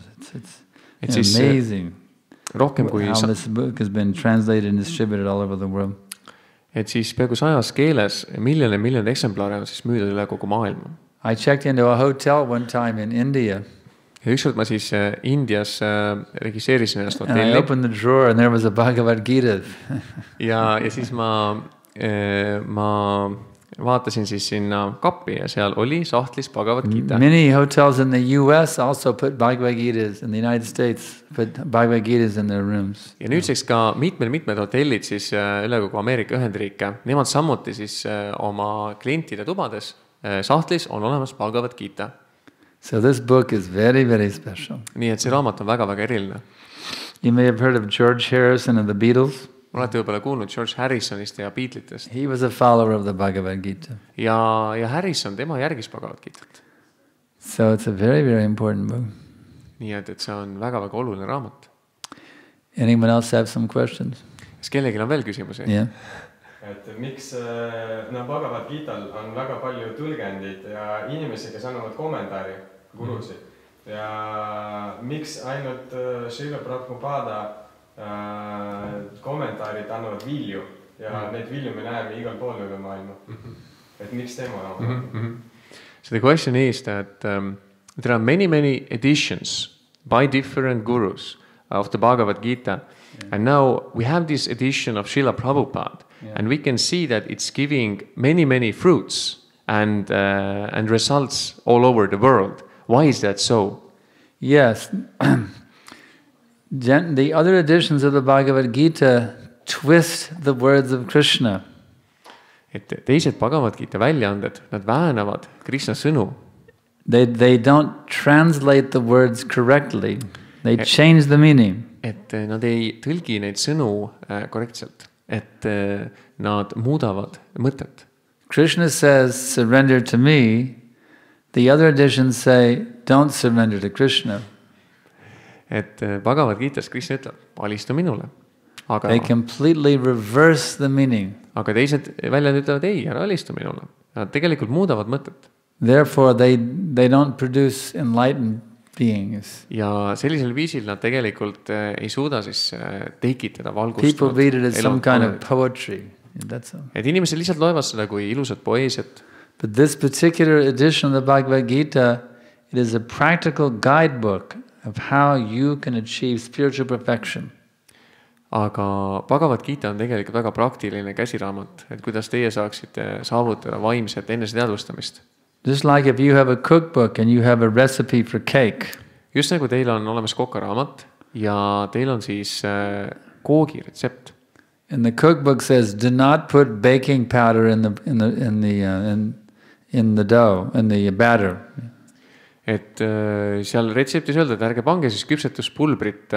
It's amazing. Rohkem kui how this book has been translated and distributed all over the world. et siis peaaegu 100 keeles miljonid eksemplare on siis müüdud üle kogu maailma. I checked into a hotel one time in India. Ja ükskord ma siis Indias registreerisin ennast And I hotelli opened the drawer and there was a Bhagavad Gita. ja siis ma vaatasin siis sinna kappi ja seal oli sahtlis Bhagavad Gita. Many hotels in the US also put Bhagavad Gitas, in the United States put Bhagavad Gitas in their rooms. Ja nüüdseks ka mitmed hotellid siis üle kogu Ameerika Ühendriike, nemad samuti siis oma klientide tubades sahtlis on olemas Bhagavad Gita. So this book is very, very special. Nii et see raamat on väga eriline. You may have heard of George Harrison and the Beatles. Olete võib-olla kuulnud George Harrisonist ja Beatlesitest. He was a follower of the Bhagavad Gita. Ja Harrison, tema järgis Bhagavad Gitat. So it's a very, very important book. Nii et see on väga oluline raamat. Anyone else have some questions? Kas kellelgi on veel küsimusi? Yeah. Et miks Bhagavad Gital on väga palju tõlgendid ja inimesi, kes annavad kommentaari, gurusid. Ja miks ainult Srila Prabhupada kommentaarid annavad vilju ja neid vilju me näeme igal pool üle maailma. Et miks tema raamat? So the question is that there are many editions by different gurus of the Bhagavad Gita. And now we have this edition of Srila Prabhupada. And we can see that it's giving many fruits and results all over the world. Why is that so? Yes. The other editions of the Bhagavad Gita twist the words of Krishna. Et teised Bhagavad Gita väljaanded, nad väänavad Krishna sõnu. They don't translate the words correctly. They change the meaning. Et nad ei tõlgi neid sõnu korrektselt. Et nad muudavad mõtet. Krishna says, surrender to me. The other editions say, don't surrender to Krishna. Et Bhagavad Gitas Krishna ütleb, alistu minule. They completely reverse the meaning. Aga teised väljad ütlevad, ei, ära alistu minule. Nad tegelikult muudavad mõtet. Therefore, they don't produce enlightened beings. Ja sellisel viisil nad tegelikult ei suuda siis tekitada valgust. People read it as some kind of poetry. That's all. Et inimesed lihtsalt loevad seda kui ilusat poeesiat. But this particular edition of the Bhagavad Gita, it is a practical guidebook of how you can achieve spiritual perfection. Aga Bhagavad Gita on tegelikult väga praktiline käsiraamat, et kuidas teie saaksite saavutada vaimset eneseteadvustamist. Just like if you have a cookbook and you have a recipe for cake. Just nagu teil on olemas kokaraamat ja teil on siis koogiretsept. And the cookbook says, do not put baking powder in the dough, in the batter. Et seal retseptis öelda, et ärge pange siis küpsetuspulbrit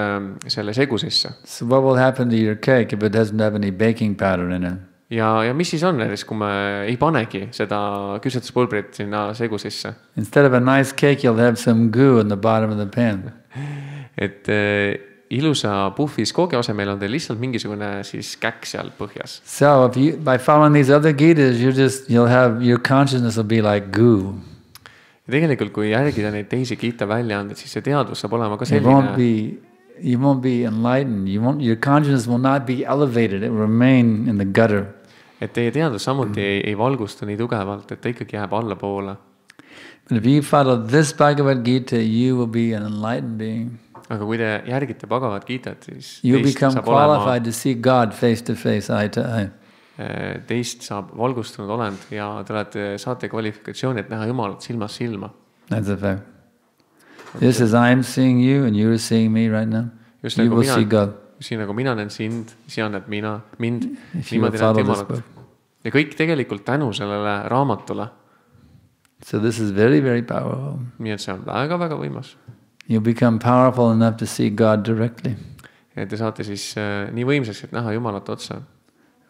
selle segu sisse. So what will happen to your cake if it doesn't have any baking powder in it? Ja mis siis on näiteks, kui me ei panegi seda küpsetuspulbrit sinna segu sisse? Instead of a nice cake, you'll have some goo in the bottom of the pan. Et ilusa puhvis koogi asemel on teil lihtsalt mingisugune siis käkk seal põhjas. So if you, by following these other Gitas, you'll have, your consciousness will be like goo. Ja tegelikult, kui järgida neid teisi Gita väljaanded, siis see teadvus saab olema ka selline. You won't be enlightened. Your consciousness will not be elevated. It will remain in the gutter. Et teie teadvus samuti ei valgustu nii tugevalt, et ta ikkagi jääb allapoole. But if you follow this Bhagavad Gita, you will be an enlightened being. Aga kui te järgite Bhagavad Gitat, siis you become qualified to see God face to face, eye to eye. Teist saab valgustunud olend ja te saate kvalifikatsiooni, et näha Jumalat silmas silma. That's a fact. Just as I am seeing you and you are seeing me right now, you will see God. Siin nagu mina näen sind, sina näed mind, niimoodi näed Jumalat. Ja kõik tegelikult tänu sellele raamatule. So this is very, very powerful. Nii et see on väga võimas. You become powerful enough to see God directly. Ja te saate siis nii võimsaks, et näha Jumalat otsa.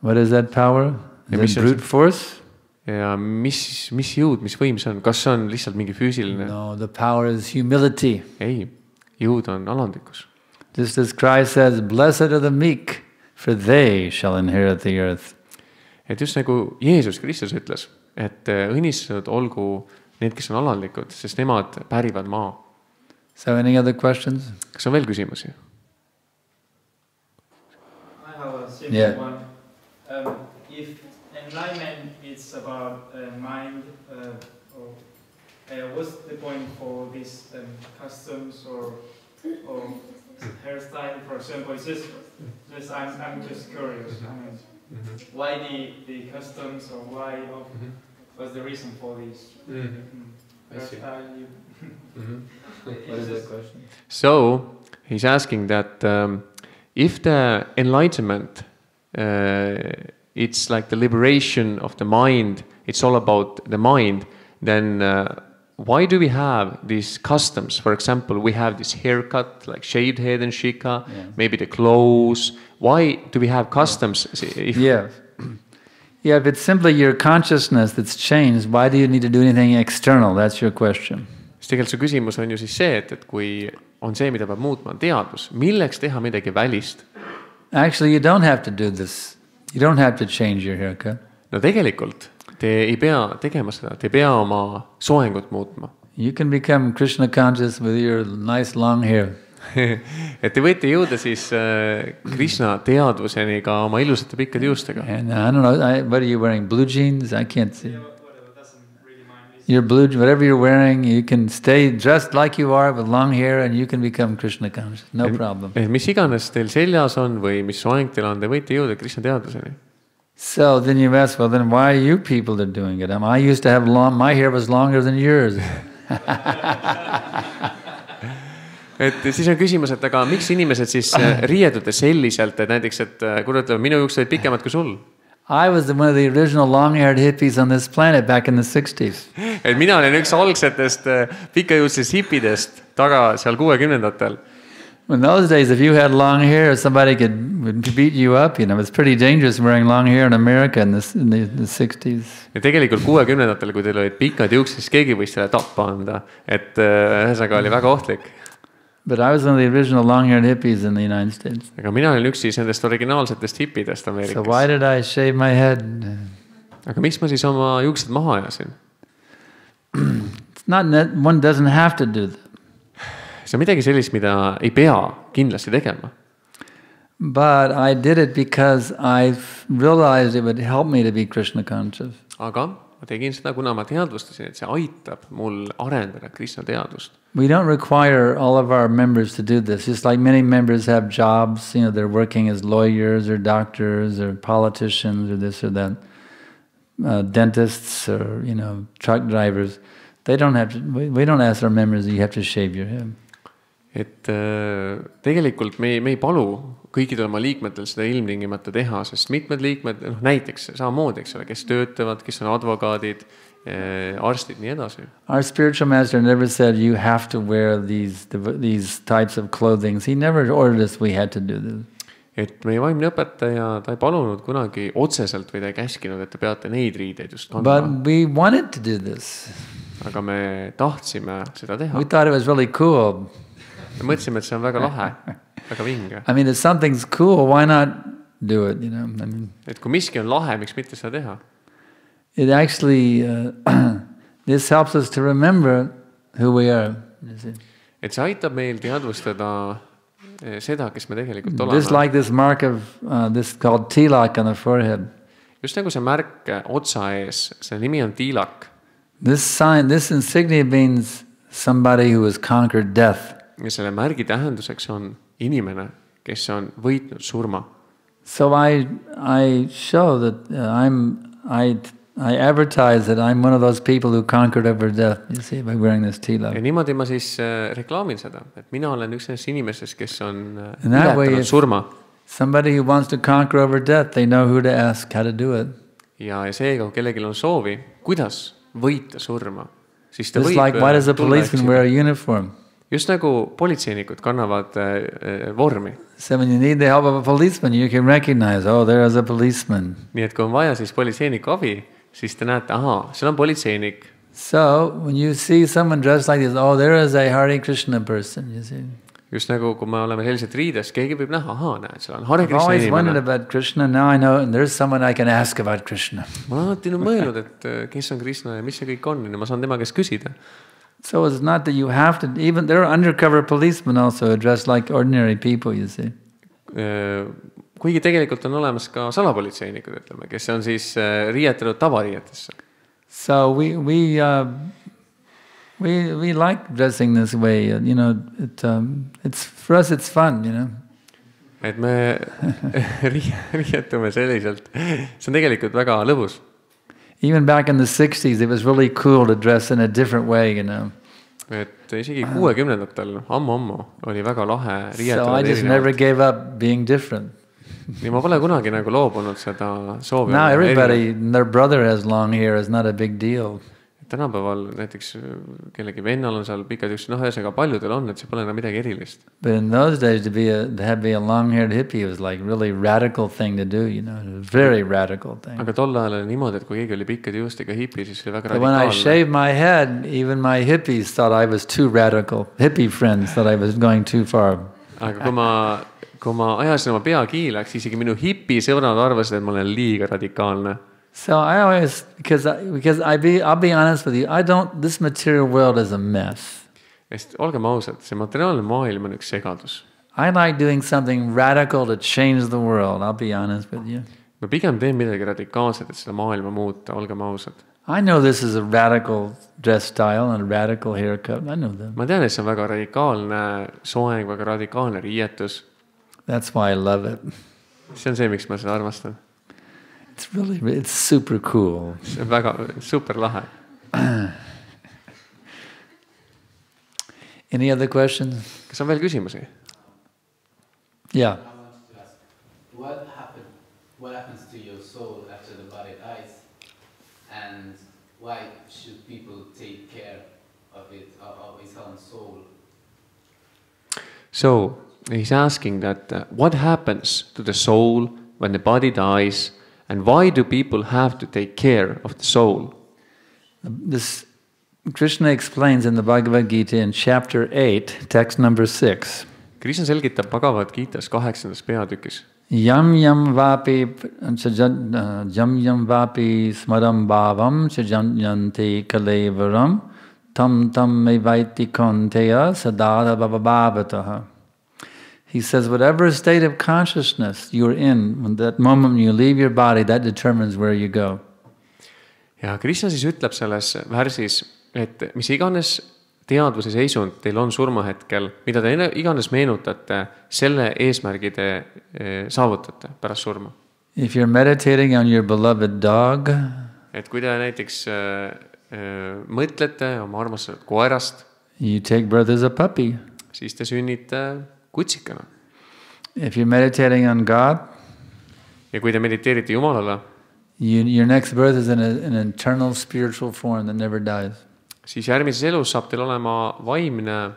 What is that power? Is it brute force? Ja mis jõud, mis võim see on? Kas see on lihtsalt mingi füüsiline? No, the power is humility. Ei, jõud on alandlikkus. Just as Christ says, blessed are the meek, for they shall inherit the earth. Et just nagu Jeesus Kristus ütles, et õnnistatud olgu need, kes on alandlikud, sest nemad pärivad maa. So any other questions? Kas on veel küsimusi? I have a simple one. if enlightenment is about mind, what's the point for these customs or hairstyle, for example? It's just I'm just curious. I mean, why the customs or why? What's the reason for this hairstyle? What is the question? So he's asking that if the enlightenment, it's like the liberation of the mind, it's all about the mind, then why do we have these customs? For example, we have this haircut, like shaved head and shika, maybe the clothes. Why do we have customs? Yeah, if it's simply your consciousness that's changed, why do you need to do anything external? That's your question. Tegelikult su küsimus on ju siis see, et kui on see, mida peab muutma, on teadus. Milleks teha midagi välist? Actually, you don't have to do this. You don't have to change your haircut. No tegelikult te ei pea tegema seda, te ei pea oma soengut muutma. You can become Krishna conscious with your nice long hair. Et te võite jõuda siis Krishna teadvuseni ka oma ilusate pikkade juustega. And I don't know, what are you wearing? Blue jeans? I can't see. Your blue, whatever you're wearing, you can stay dressed like you are with long hair and you can become Krishna conscious. No problem. Mis iganes teil seljas on või mis soeng teil on, te võite jõuda Krishna teadvuseni. So then you ask, well, then why are you people are doing it? I used to have my hair was longer than yours. Et siis on küsimus, et aga miks inimesed siis riiedute selliselt, et näiteks, et kui ütleme, minu juuksed olid pikemad kui sul? I was one of the original long-haired hippies on this planet back in the 60s. Et mina olin üks algsetest pikajuuksest hipidest taga seal 60-ndatel. In those days, if you had long hair, somebody would beat you up. You know, it's pretty dangerous wearing long hair in America in the 60s. Ja tegelikult 60-ndatel, kui teil olid pikad juuksed, siis keegi võis selle tappa anda. Et ühesõnaga oli väga ohtlik. But I was one of the original long-haired hippies in the United States. Aga mina olin üks siis nendest originaalsetest hipidest Ameerikas. So why did I shave my head? Aga miks ma siis oma juuksed maha ajasin? It's not that one doesn't have to do that. See on midagi sellist, mida ei pea kindlasti tegema. But I did it because I realized it would help me to be Krishna conscious. Aga ma tegin seda, kuna ma teadvustasin, et see aitab mul arendada Krishna teadvust. We don't require all of our members to do this. Just like many members have jobs, you know, they're working as lawyers or doctors or politicians or this or that, dentists or, you know, truck drivers. They don't have to, we don't ask our members that you have to shave your head. Et tegelikult me ei palu kõikidel oma liikmetel seda ilmtingimata teha, sest mitmed liikmed, näiteks samamoodi, eks ole, kes töötavad, kes on advokaadid, arstid, nii edasi. Our spiritual master never said you have to wear these types of clothing. He never ordered us we had to do this. Et meie vaimne õpetaja, ta ei palunud kunagi otseselt või ta ei käskinud, et te peate neid riideid just kandma. But we wanted to do this. Aga me tahtsime seda teha. We thought it was really cool. Me mõtlesime, et see on väga lahe, väga vinge. I mean, if something's cool, why not do it, you know? I mean, et kui miski on lahe, miks mitte seda teha? It actually, this helps us to remember who we are. Et see aitab meil teadvustada seda, kes me tegelikult oleme. Just like this mark of, this called tilak on the forehead. Just nagu see märk otsa ees, see nimi on tilak. This sign, this insignia means somebody who has conquered death. Ja selle märgi tähenduseks on inimene, kes on võitnud surma. So I show that I advertise that I'm one of those people who conquered over death, you see, by wearing this tilak. Ja niimoodi ma siis reklaamin seda, et mina olen üks nendest inimestest, kes on ületanud surma. Somebody who wants to conquer over death, they know who to ask, how to do it. Ja seega, kui kellelgi on soovi, kuidas võita surma, siis ta võib tulla. Just like, why does a policeman wear a uniform? Just nagu politseinikud kannavad vormi. So when you need the help of a policeman, you can recognize, oh, there is a policeman. Nii et kui on vaja siis politseiniku abi, siis te näete, aha, seal on politseinik. So when you see someone dressed like this, oh, there is a Hare Krishna person, you see. Just nagu kui me oleme sellised riides, keegi võib näha, aha, näed, seal on Hare Krishna I've always wondered about Krishna, now I know, and there's someone I can ask about Krishna. Ma alati mõelnud, et kes on Krishna ja mis see kõik on, ja ma saan tema käest küsida. So it's not that you have to, even there are undercover policemen also dressed like ordinary people, you see. kuigi tegelikult on olemas ka salapolitseinikud, ütleme, kes on siis riietunud tavariietesse. So we like dressing this way, you know. It's for us. It's fun, you know. Et me riietume selliselt. See on tegelikult väga lõbus. Even back in the 60s, it was really cool to dress in a different way, you know. Et isegi 60-ndatel ammu oli väga lahe riietuda. So I just never gave up being different. Nii ma pole kunagi nagu loobunud seda soovi. Now everybody, their brother has long hair, is not a big deal. Tänapäeval näiteks kellegi vennal on seal pikad üks, ühesõnaga paljudel on, et see pole enam midagi erilist. But in those days to be a long-haired hippie was like really radical thing to do, you know, a very radical thing. Aga tol ajal oli niimoodi, et kui keegi oli pikkade juustega hipi, siis oli väga radikaalne. When I shaved my head, even my hippies thought I was too radical. Hippie friends thought I was going too far. Aga kui ma ajasin oma pea kiilaks, isegi minu hipi sõbrad arvasid, et ma olen liiga radikaalne. So I always, because I'll be honest with you, this material world is a mess. Olgem ausad, see materiaalne maailm on üks segadus. I like doing something radical to change the world, I'll be honest with you. Ma pigem teen midagi radikaalset, et seda maailma muuta, olgem ausad. I know this is a radical dress style and a radical haircut, I know that. Ma tean, et see on väga radikaalne soeng, väga radikaalne riietus. That's why I love it. See on see, miks ma seda armastan. It's super cool. See on väga super lahe. Any other questions? Kas on veel küsimusi? Yeah. What happens to your soul after the body dies? And why should people take care of it, of his own soul? So, he's asking that what happens to the soul when the body dies, and why do people have to take care of the soul? This Krishna explains in the Bhagavad Gita in chapter 8, text number 6. Krishna selgitab Bhagavad Gitas 8. peatükis. Yam yam vapi smaram bhavam chajanyanti kalevaram tam me vaiti konteya sadada bhavavataha. He says, whatever state of consciousness you're in, when that moment when you leave your body, that determines where you go. Ja Krishna siis ütleb selles värsis, et mis iganes teadvuse seisund teil on surmahetkel, mida te iganes meenutate, selle eesmärgi te saavutate pärast surma. If you're meditating on your beloved dog, et kui te näiteks mõtlete oma armastatud koerast, you take birth as a puppy. Siis te sünnite kutsikana. If you're meditating on God, ja kui te mediteerite Jumalale, your next birth is in an eternal spiritual form that never dies. Siis järgmises elus saab teil olema vaimne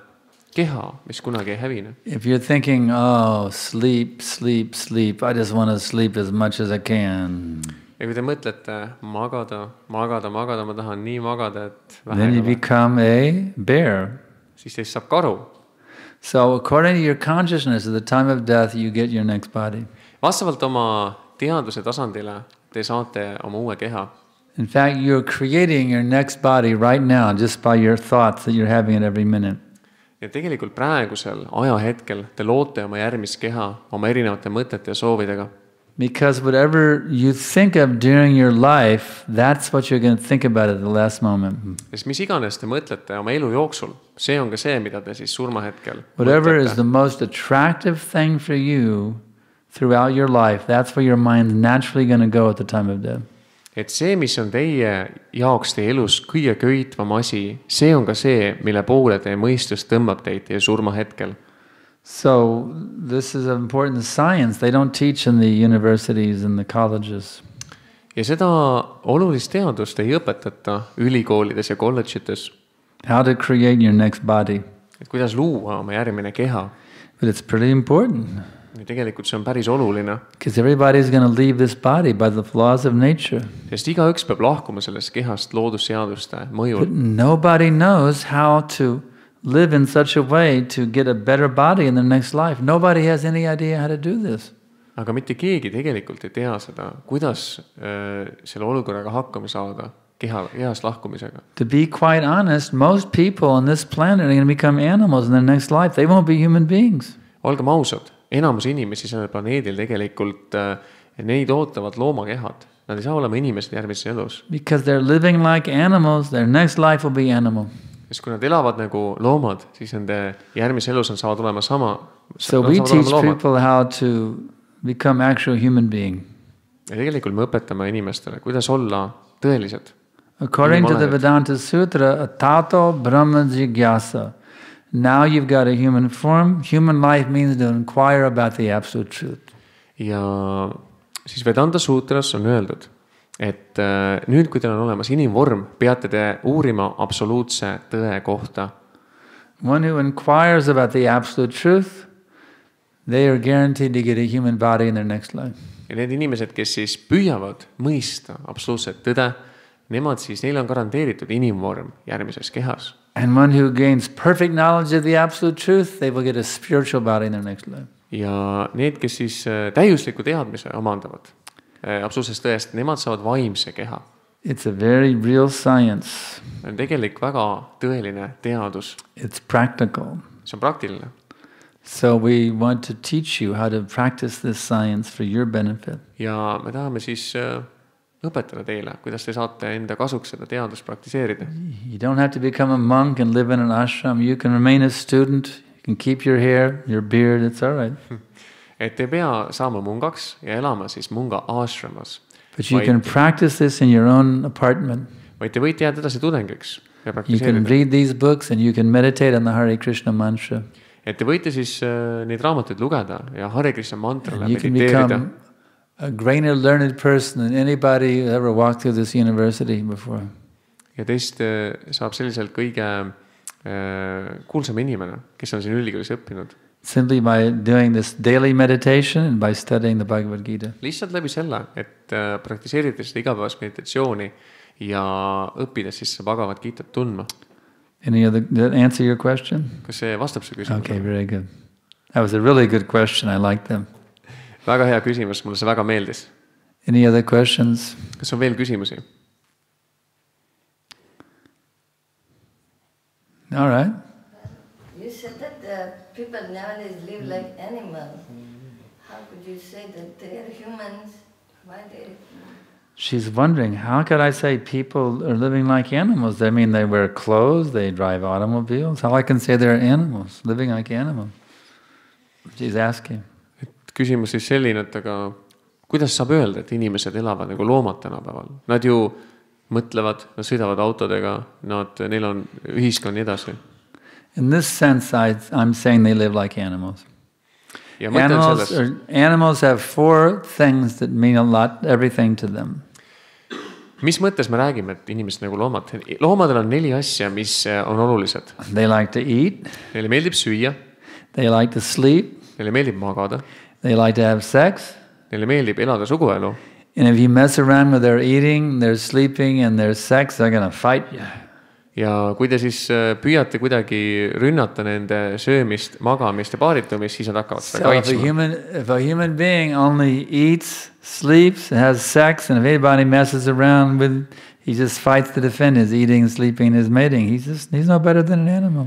keha, mis kunagi ei hävine. If you're thinking, oh, sleep, sleep, sleep, I just want to sleep as much as I can. Ja kui te mõtlete magada, ma tahan nii magada, et then you become a bear. Siis teist saab karu. So according to your consciousness, at the time of death, you get your next body. Vastavalt oma teadvuse tasandile te saate oma uue keha. In fact, you're creating your next body right now just by your thoughts that you're having at every minute. Ja tegelikult praegusel ajahetkel te loote oma järgmist keha oma erinevate mõtete ja soovidega. Because whatever you think of during your life, that's what you're going to think about at the last moment. Sest mis iganes te mõtlete oma elu jooksul, see on ka see, mida te siis surmahetkel whatever mõtlete. Is the most attractive thing for you throughout your life, that's where your mind's naturally going to go at the time of death. Et see, mis on teie jaoks teie elus kõige köitvam asi, see on ka see, mille poole teie mõistus tõmbab teid teie surmahetkel. So this is important science. They don't teach in the universities and the colleges. Ja seda olulist teadust ei õpetata ülikoolides ja kolledžites. How to create your next body. Et kuidas luua oma järgmine keha. But it's pretty important. Ja tegelikult see on päris oluline. Because everybody's going to leave this body by the laws of nature. Sest igaüks peab lahkuma sellest kehast loodusseaduste mõjul. But nobody knows how to live in such a way to get a better body in the next life. Nobody has any idea how to do this. Aga mitte keegi tegelikult ei tea seda, kuidas selle olukorraga hakkama saada kehast lahkumisega. To be quite honest, most people on this planet are going to become animals in their next life. They won't be human beings. Olgem ausad, enamus inimesi sellel planeedil tegelikult neid ootavad loomakehad. Nad ei saa olema inimesed järgmises elus. Because they're living like animals, their next life will be animal. Sest kui nad elavad nagu loomad, siis nende järgmises elus saavad olema sama. So we teach people how to become actual human being. Ja tegelikult me õpetame inimestele, kuidas olla tõelised. According to the Vedanta Sutra, Tato Brahma Jigyasa. Now you've got a human form. Human life means to inquire about the absolute truth. Ja siis Vedanta Sutras on öeldud, et nüüd, kui teil on olemas inimvorm, peate te uurima absoluutse tõe kohta. One who inquires about the absolute truth, they are guaranteed to get a human body in their next life. Ja need inimesed, kes siis püüavad mõista absoluutset tõde, nemad siis, neil on garanteeritud inimvorm järgmises kehas. And one who gains perfect knowledge of the absolute truth, they will get a spiritual body in their next life. Ja need, kes siis täiusliku teadmise omandavad absoluutsest tõest, nemad saavad vaimse keha. It's a very real science. On tegelik väga tõeline teadus. It's practical. See on praktiline. So we want to teach you how to practice this science for your benefit. Ja me tahame siis õpetada teile, kuidas te saate enda kasuks seda teadust praktiseerida. You don't have to become a monk and live in an ashram. You can remain a student. You can keep your hair, your beard. It's all right. Et te pea saama mungaks ja elama siis munga ashramas. But you can practice this in your own apartment. Vaid te võite jääda edasi tudengiks ja You can praktiseerida. read these books and you can meditate on the Hare Krishna mantra. Et te võite siis neid raamatuid lugeda ja Hare Krishna mantrale You can mediteerida. become a greater learned person than anybody who ever walked through this university before. Ja teist saab selliselt kõige kuulsam inimene, kes on siin ülikoolis õppinud. Simply by doing this daily meditation and by studying the Bhagavad Gita. Lihtsalt läbi selle, et praktiseerides seda igapäevast meditatsiooni ja õppides siis Bhagavad Gitat tundma. Any other, did that answer your question? Kas see vastab su küsimusele? Okay, very good. That was a really good question. I like them. Väga hea küsimus, mulle see väga meeldis. Any other questions? Kas on veel küsimusi? All right. You said that people nowadays live like animals. How could you say that they are humans? Why they? She's wondering, how could I say people are living like animals? I mean, they wear clothes, they drive automobiles. How I can say they're animals, living like animals? She's asking. Küsimus siis selline, et aga kuidas saab öelda, et inimesed elavad nagu loomad tänapäeval? Nad ju mõtlevad, nad sõidavad autodega, neil on ühiskond nii edasi. In this sense, I'm saying they live like animals. Ja Animals have four things that mean a lot, everything to them. Mis mõttes me räägime, et inimesed nagu loomad? Loomadel on 4 asja, mis on olulised. They like to eat. Neile meeldib süüa. They like to sleep. Neile meeldib magada. They like to have sex. Neile meeldib elada suguelu. And if you mess around with their eating, their sleeping and their sex, they're going to fight you. Ja kui te siis püüate kuidagi rünnata nende söömist, magamist ja paaritumist, siis nad hakkavad seda kaitsma. If a human being only eats, sleeps, has sex, and if anybody messes around with, he just fights to defend his eating, sleeping, his mating. He's no better than an animal.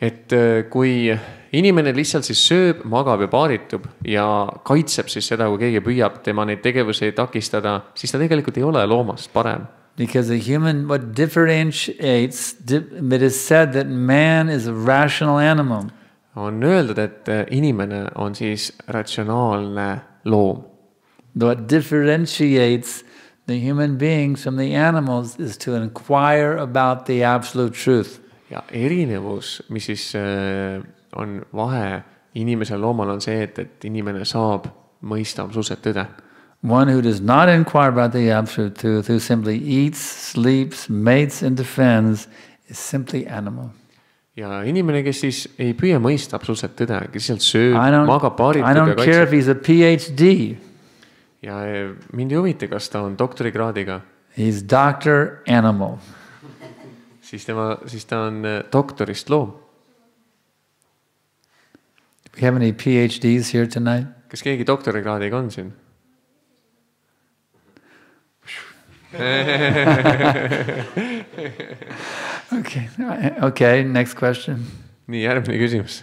Et kui inimene lihtsalt siis sööb, magab ja paaritub ja kaitseb siis seda, kui keegi püüab tema neid tegevusi takistada, siis ta tegelikult ei ole loomast parem. Because a human, what differentiates, it is said that man is a rational animal. On öeldud, et inimene on siis ratsionaalne loom. What differentiates the human beings from the animals is to inquire about the absolute truth. Ja erinevus, mis siis on vahe inimesel loomal on see, et inimene saab mõista absoluutset tõde. One who does not inquire about the absolute truth, who simply eats, sleeps, mates and defends, is simply animal. Ja inimene, kes siis ei püüa mõista absoluutset tõde, kes lihtsalt sööb, magab, paaritub I don't care if he's a PhD. Ja mind ei huvita, kas ta on doktorikraadiga. He's Dr. Animal. Siis ta on doktorist loom. Do we have any PhDs here tonight? Kas keegi doktorikraadiga on siin? Okay, next question. Nii, järgmine küsimus.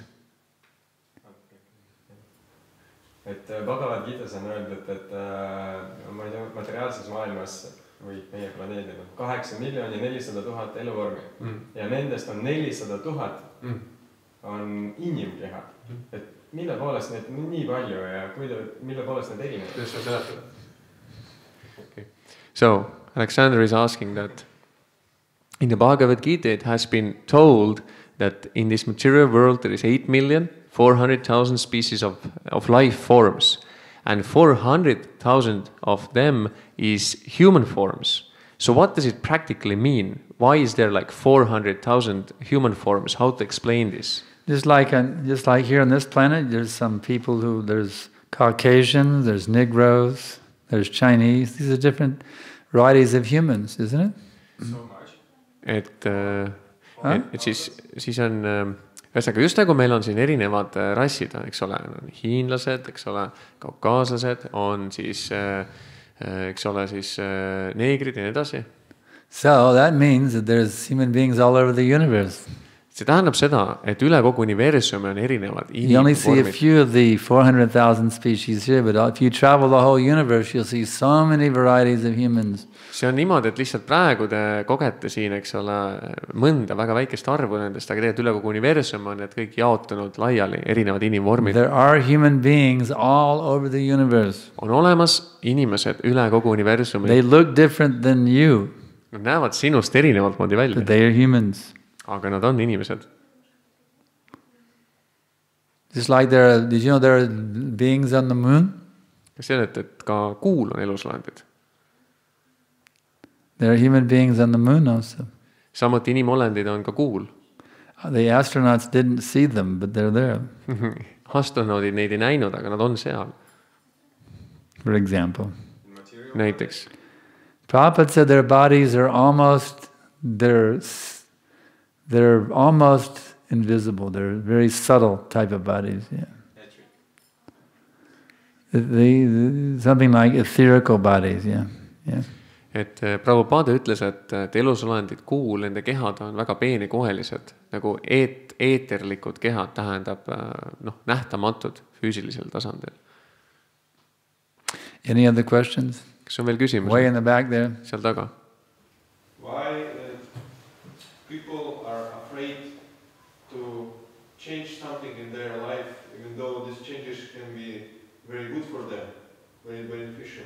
et Bhagavad Gitas on öeldud, et ma ei tea, materiaalses maailmas või meie planeedil 8,400,000 eluvormi ja nendest on 400,000 on inimkehad. Et mille poolest need nii palju ja mille poolest need erinevad? Okay. So, Alexander is asking that in the Bhagavad Gita it has been told that in this material world there is 8,400,000 species of life forms and 400,000 of them is human forms. So what does it practically mean? Why is there like 400,000 human forms? How to explain this? Just like here on this planet, there's some people there's Caucasians, there's Negroes, there's Chinese. These are different varieties of humans, isn't it? So much. Et siis on, ühesõnaga just nagu meil on siin erinevad rassid, eks ole, on hiinlased, eks ole, kaukaaslased, on siis, eks ole, siis neegrid ja nii edasi. So that means that there's human beings all over the universe. See tähendab seda, et üle kogu universumi on erinevad You only see a few of the 400,000 species here, but if you travel the whole universe, you'll see so many varieties of humans. See on niimoodi, et lihtsalt praegu te kogete siin, eks ole, mõnda väga väikest arvu nendest, aga tegelikult üle kogu universum on need kõik jaotunud laiali, erinevad inimvormid. There are human beings all over the universe. On olemas inimesed üle kogu universumi. They look different than you. Nad näevad sinust erinevalt moodi välja. But they are humans. Aga nad on inimesed. Just like did you know there are beings on the moon? Kas tead, et ka kuul on elusolendid? There are human beings on the moon also. Samuti inimolendid on ka kuul. The astronauts didn't see them, but they're there. Astronaudid neid ei näinud, aga nad on seal. For example. Näiteks. Prabhupada said their bodies are almost they're almost invisible. They're very subtle type of bodies. Yeah. Something like etherical bodies. Yeah. Yeah. Et Prabhupada ütles, et elusolendid kuul, nende kehad on väga peenikohelised, nagu eeterlikud kehad tähendab nähtamatud füüsilisel tasandil. Any other questions? Kas on veel küsimusi? Way in the back there. Seal taga. Why people are afraid to change something in their life, even though these changes can be very good for them, very beneficial?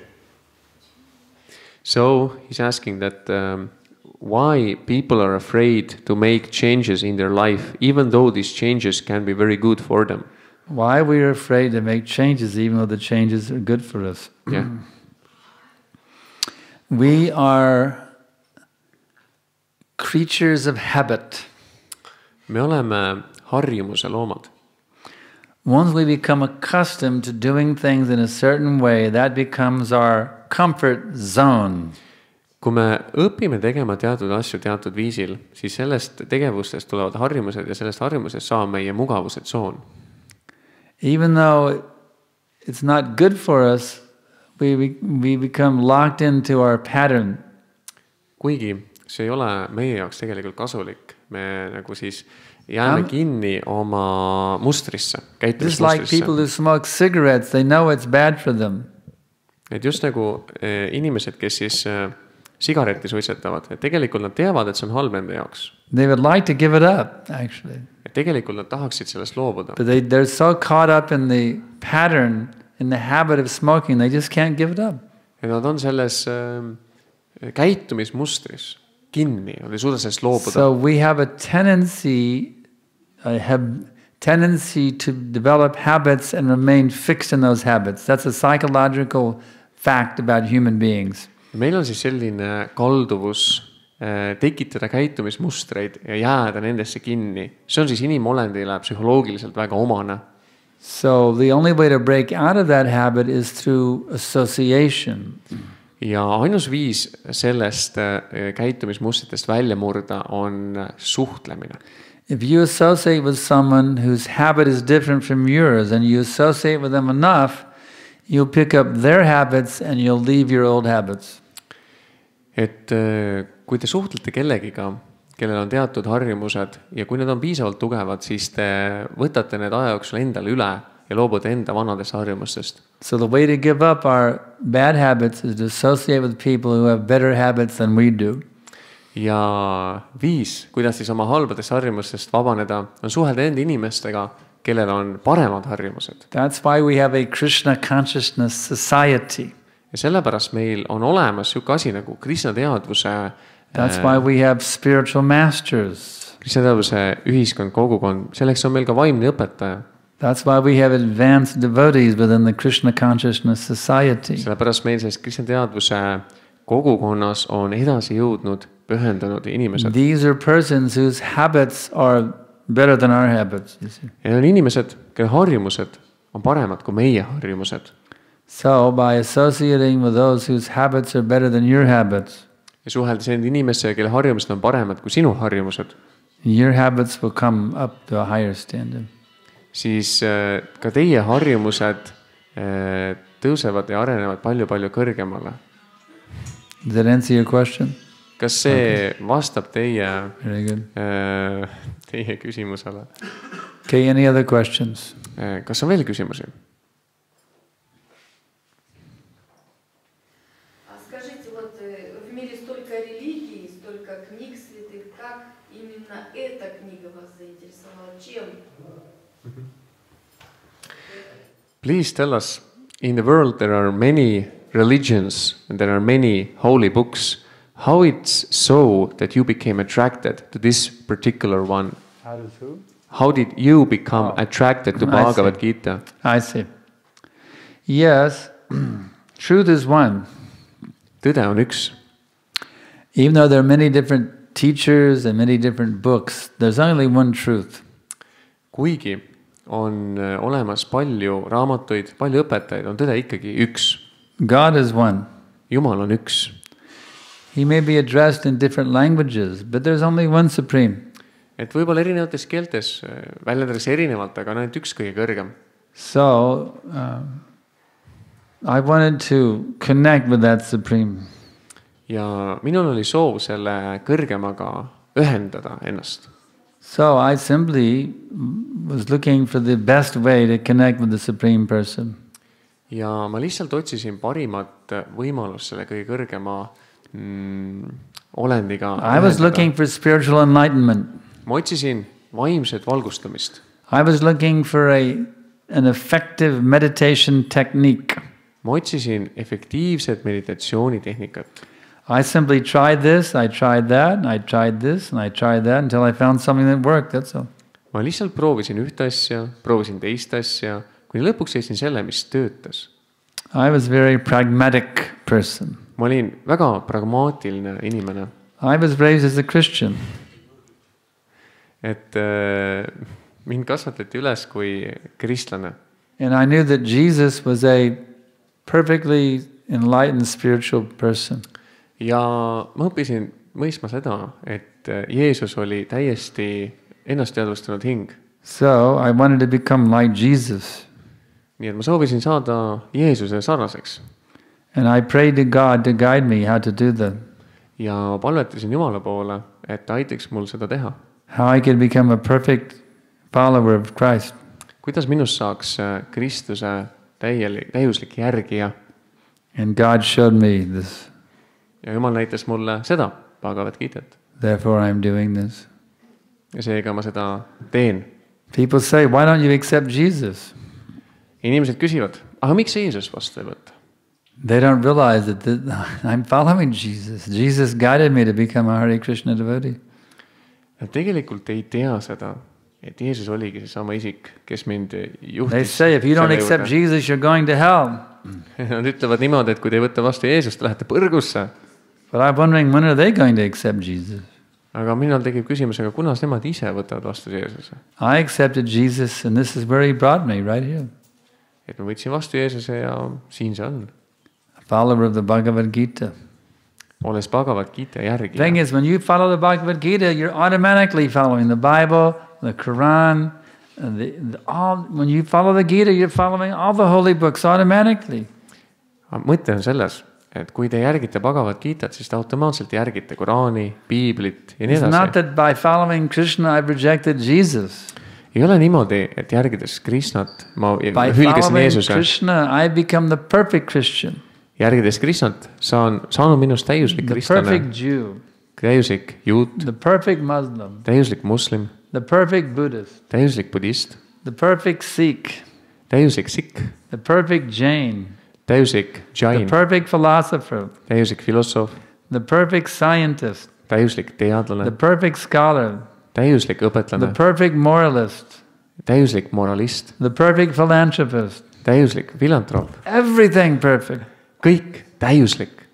So he's asking that why people are afraid to make changes in their life, even though these changes can be very good for them. Why we are afraid to make changes, even though the changes are good for us? Yeah. We are creatures of habit. Me oleme harjumuse loomad. Once we become accustomed to doing things in a certain way, that becomes our comfort zone. Kui me õpime tegema teatud asju teatud viisil, siis sellest tegevustest tulevad harjumused ja sellest harjumusest saab meie mugavuse tsoon. Even though it's not good for us, we become locked into our pattern. Kuigi see ei ole meie jaoks tegelikult kasulik. Me nagu siis jääme kinni oma mustrisse, Just like people who smoke cigarettes, they know it's bad for them. Et just nagu inimesed, kes siis sigaretti suitsetavad, et tegelikult nad teavad, et see on halb nende jaoks. They would like to give it up, actually. Et tegelikult nad tahaksid sellest loobuda. But they're so caught up in the pattern, in the habit of smoking, they just can't give it up. Ja nad on selles käitumismustris kinni, nad ei suuda sellest loobuda. So we have a tendency to develop habits and remain fixed in those habits. That's a psychological fact about human beings. Meil on siis selline kalduvus tekitada käitumismustreid ja jääda nendesse kinni. See on siis inimolendile psühholoogiliselt väga omane. So the only way to break out of that habit is through association. Ja ainus viis sellest käitumismustritest välja murda on suhtlemine. If you associate with someone whose habit is different from yours and you associate with them enough, you'll pick up their habits and you'll leave your old habits. Et kui te suhtlete kellegiga, kellel on teatud harjumused ja kui need on piisavalt tugevad, siis te võtate need aja jooksul endale üle ja loobuda enda vanadest harjumustest. So the way to give up our bad habits is to associate with people who have better habits than we do. Ja viis, kuidas siis oma halbadest harjumustest vabaneda, on suhelda enda inimestega, kellel on paremad harjumused. That's why we have a Krishna consciousness society. Ja sellepärast meil on olemas siuke asi nagu Krishna teadvuse, That's why we have spiritual masters. Krishna teadvuse ühiskond, kogukond, selleks on meil ka vaimne õpetaja. That's why we have advanced devotees within the Krishna consciousness society. Sellepärast meil selles Krishna teadvuse kogukonnas on edasi jõudnud pühendunud inimesed. These are persons whose habits are better than our habits. You see. Ja on inimesed, kelle harjumused on paremad kui meie harjumused. So by associating with those whose habits are better than your habits, ja suheldes nende inimestega, kelle harjumused on paremad kui sinu harjumused, your habits will come up to a higher standard. siis ka teie harjumused tõusevad ja arenevad palju-palju kõrgemale. Does that answer your question? Kas see vastab teie küsimusele? Okay, any other questions? Kas on veel küsimusi? Скажите, вот в мире столько религий, столько книг святых, как именно эта книга вас заинтересовала? Чем? Please tell us, in the world there are many religions and there are many holy books. How it's so that you became attracted to this particular one? How did you become attracted to Bhagavad Gita? I see. Yes, truth is one. Tõde on üks. Even though there are many different teachers and many different books, there's only one truth. Kuigi on olemas palju raamatuid, palju õpetajaid, on tõde ikkagi üks. God is one. Jumal on üks. He may be addressed in different languages, but there's only one supreme. Et võib-olla erinevates keeltes väljendatakse erinevalt, aga on ainult üks kõige kõrgem. So, I wanted to connect with that supreme. Ja minul oli soov selle kõrgemaga ühendada ennast. So I simply was looking for the best way to connect with the supreme person. Ja ma lihtsalt otsisin parimat võimalust selle kõige kõrgema olendiga. I was looking for spiritual enlightenment. Ma otsisin vaimset valgustamist. I was looking for an effective meditation technique. Ma otsisin efektiivset meditatsioonitehnikat. I simply tried this, I tried that, I tried this, and I tried that until I found something that worked, that's all. Ma lihtsalt proovisin ühte asja, proovisin teist asja, kuni lõpuks leidsin selle, mis töötas. I was a very pragmatic person. Ma olin väga pragmaatiline inimene. I was raised as a Christian. Et mind kasvatati üles kui kristlane. And I knew that Jesus was a perfectly enlightened spiritual person. Ja ma õppisin mõistma seda, et Jeesus oli täiesti ennast teadvustanud hing. So I wanted to become like Jesus. Nii et ma soovisin saada Jeesuse sarnaseks. And I prayed to God to guide me how to do that. Ja palvetasin Jumala poole, et ta aitaks mul seda teha. How I could become a perfect follower of Christ. Kuidas minust saaks Kristuse täiuslik järgija? And God showed me this. Ja Jumal näitas mulle seda Bhagavad Gitat. Therefore I'm doing this. Ja seega ma seda teen. People say, why don't you accept Jesus? Inimesed küsivad, aga miks Jeesus vastu ei võtta? They don't realize that I'm following Jesus. Jesus guided me to become a Hare Krishna devotee. Nad tegelikult ei tea seda, et Jeesus oligi see sama isik, kes mind juhtis. They say, if you don't accept Jesus, you're going to hell. Nad ütlevad niimoodi, et kui te ei võtta vastu Jeesust, lähete põrgusse. But I'm wondering, when are they going to accept Jesus? Aga minul tekib küsimus, aga kunas nemad ise võtavad vastu Jeesuse? I accepted Jesus and this is where he brought me, right here. Et ma võtsin vastu Jeesuse ja siin see on. A follower of the Bhagavad Gita. Olles Bhagavad Gita järgi. The thing is, when you follow the Bhagavad Gita, you're automatically following the Bible, the Quran, when you follow the Gita, you're following all the holy books automatically. Mõte on selles, et kui te järgite Bhagavad Gitat, siis te automaatselt järgite Qurani, Piiblit ja nii edasi. It's not that by following Krishna I've rejected Jesus. Ei ole niimoodi, et järgides Krishnat, ma By hülgasin following Jeesuse. Krishna, I become the perfect Christian, Järgides Krishnat saanud minust täiuslik the kristlane, perfect Jew, täiuslik juut, the perfect Muslim, täiuslik muslim, the perfect Buddhist, täiuslik budist, the perfect Sikh, täiuslik sikh, the perfect Jain, täiuslik the jain, perfect philosopher, täiuslik filosoof, the perfect scientist, täiuslik the teadlane, perfect scholar, täiuslik the õpetlane, perfect moralist, täiuslik moralist, the perfect philanthropist, täiuslik filantroop, everything perfect. kõik täiuslik.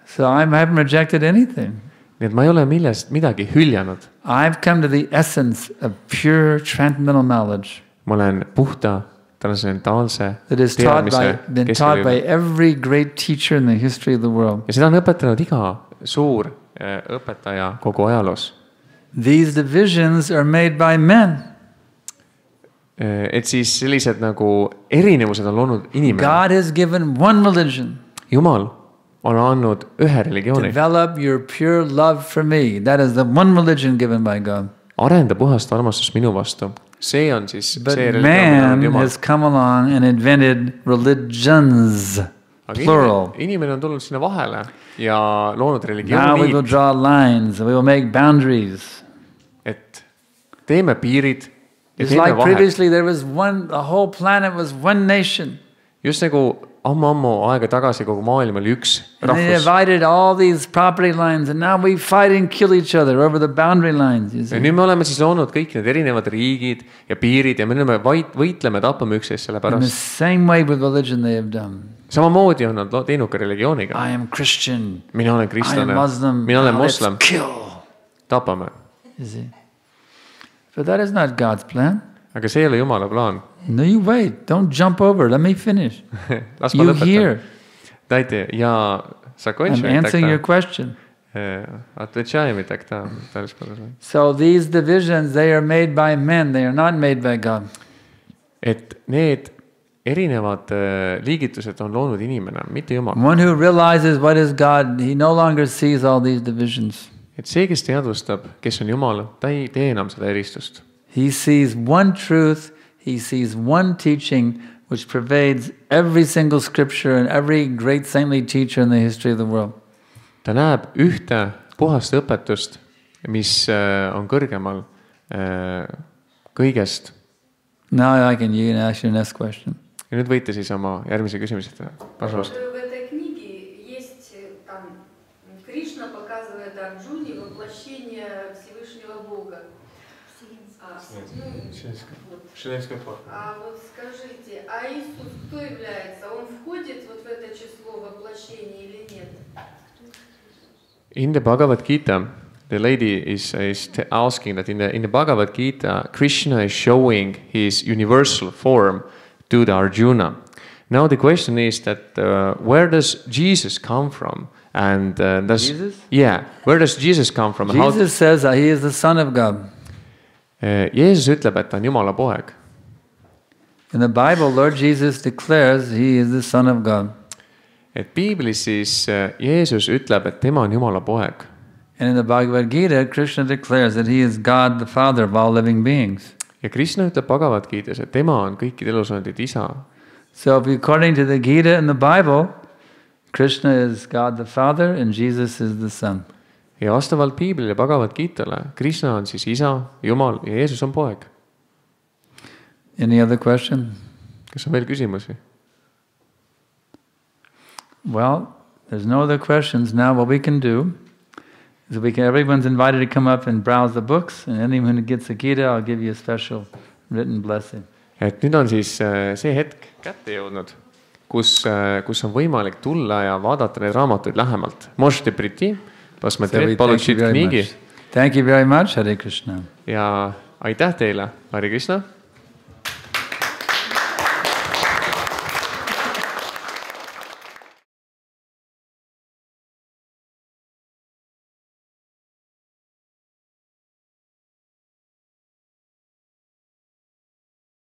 So I haven't rejected anything. Nii et ma ei ole millest midagi hüljanud. I've come to the essence of pure transcendental knowledge Ma olen puhta transcendentaalse that is been taught by every great teacher in the history of the world. Ja seda on õpetanud iga suur õpetaja kogu ajaloos. These divisions are made by men. Et siis sellised nagu erinevused on loonud inimene. God has given one religion. Jumal on andnud ühe religiooni. Develop your pure love for me. That is the one religion given by God. Arenda puhast armastust minu vastu. See on siis But see man religioon Jumal. has come along and invented religions, plural. Inimene on tulnud sinna vahele ja loonud Now we will religioonid, draw lines, we will make boundaries. et teeme piirid ja It's teeme like vahed. previously there was the whole planet was one nation. Just nagu ammu aega tagasi kogu maailm oli üks And they rahvus. divided all these property lines, and now we fight and kill each other over the boundary lines. You Ja see? nüüd me oleme siis loonud kõik need erinevad riigid ja piirid ja me oleme võitleme, tapame üksteist selle In the pärast. same way with religion they have done. Samamoodi on nad teinud ka religiooniga. I am Christian. Mina olen I am kristlane, Muslim. mina olen Now let's moslem, kill. tapame. You see? But that is not God's plan. Aga see ei ole Jumala plaan. No, you wait. Don't jump over. Let me finish. Las ma You lõpetan. hear. Dajte, ja sa I'm končaj. answering your question. Отвечай так, да. So these divisions, they are made by men. They are not made by God. Et need erinevad liigitused on loonud inimene, mitte Jumal. One who realizes what is God, he no longer sees all these divisions. Et see, kes teadvustab, kes on Jumal, ta ei tee enam seda eristust. He sees one truth, he sees one teaching which pervades every single scripture and every great saintly teacher in the history of the world. Ta näeb ühte puhast õpetust, mis on kõrgemal kõigest. Now you can ask your next question. Ja nüüd võite siis oma järgmise küsimuse vastust. В этой книге есть там Кришна показывает Арджуне воплощение Всевышнего Бога. А вот скажите, а Иисус кто является? Он входит вот в это число воплощения или нет? In the Bhagavad Gita, the lady is asking that in the Bhagavad Gita, Krishna is showing his universal form to the Arjuna. Now the question is that where does Jesus come from? And does Jesus? Yeah, where does Jesus come from? Jesus says that he is the Son of God. Jeesus ütleb, et ta on Jumala poeg. In the Bible, Lord Jesus declares he is the Son of God. Et piiblis siis Jeesus ütleb, et tema on Jumala poeg. And in the Bhagavad Gita, Krishna declares that he is God, the Father of all living beings. Ja Krishna ütleb Bhagavad Gitas, et tema on kõikide elusandid isa. So according to the Gita and the Bible, Krishna is God the Father and Jesus is the Son. Ja vastavalt piiblile Bhagavad Gitale, Krishna on siis isa, Jumal ja Jeesus on poeg. Any other question? Kas on veel küsimusi? Well, there's no other questions. Now what we can do is everyone's invited to come up and browse the books, and anyone who gets a Gita, I'll give you a special written blessing. Et nüüd on siis see hetk kätte jõudnud, kus on võimalik tulla ja vaadata neid raamatuid lähemalt. Можете прийти, посмотреть, получить книги. Thank you very much, Hare Krishna. Ja aitäh teile, Hare Krishna.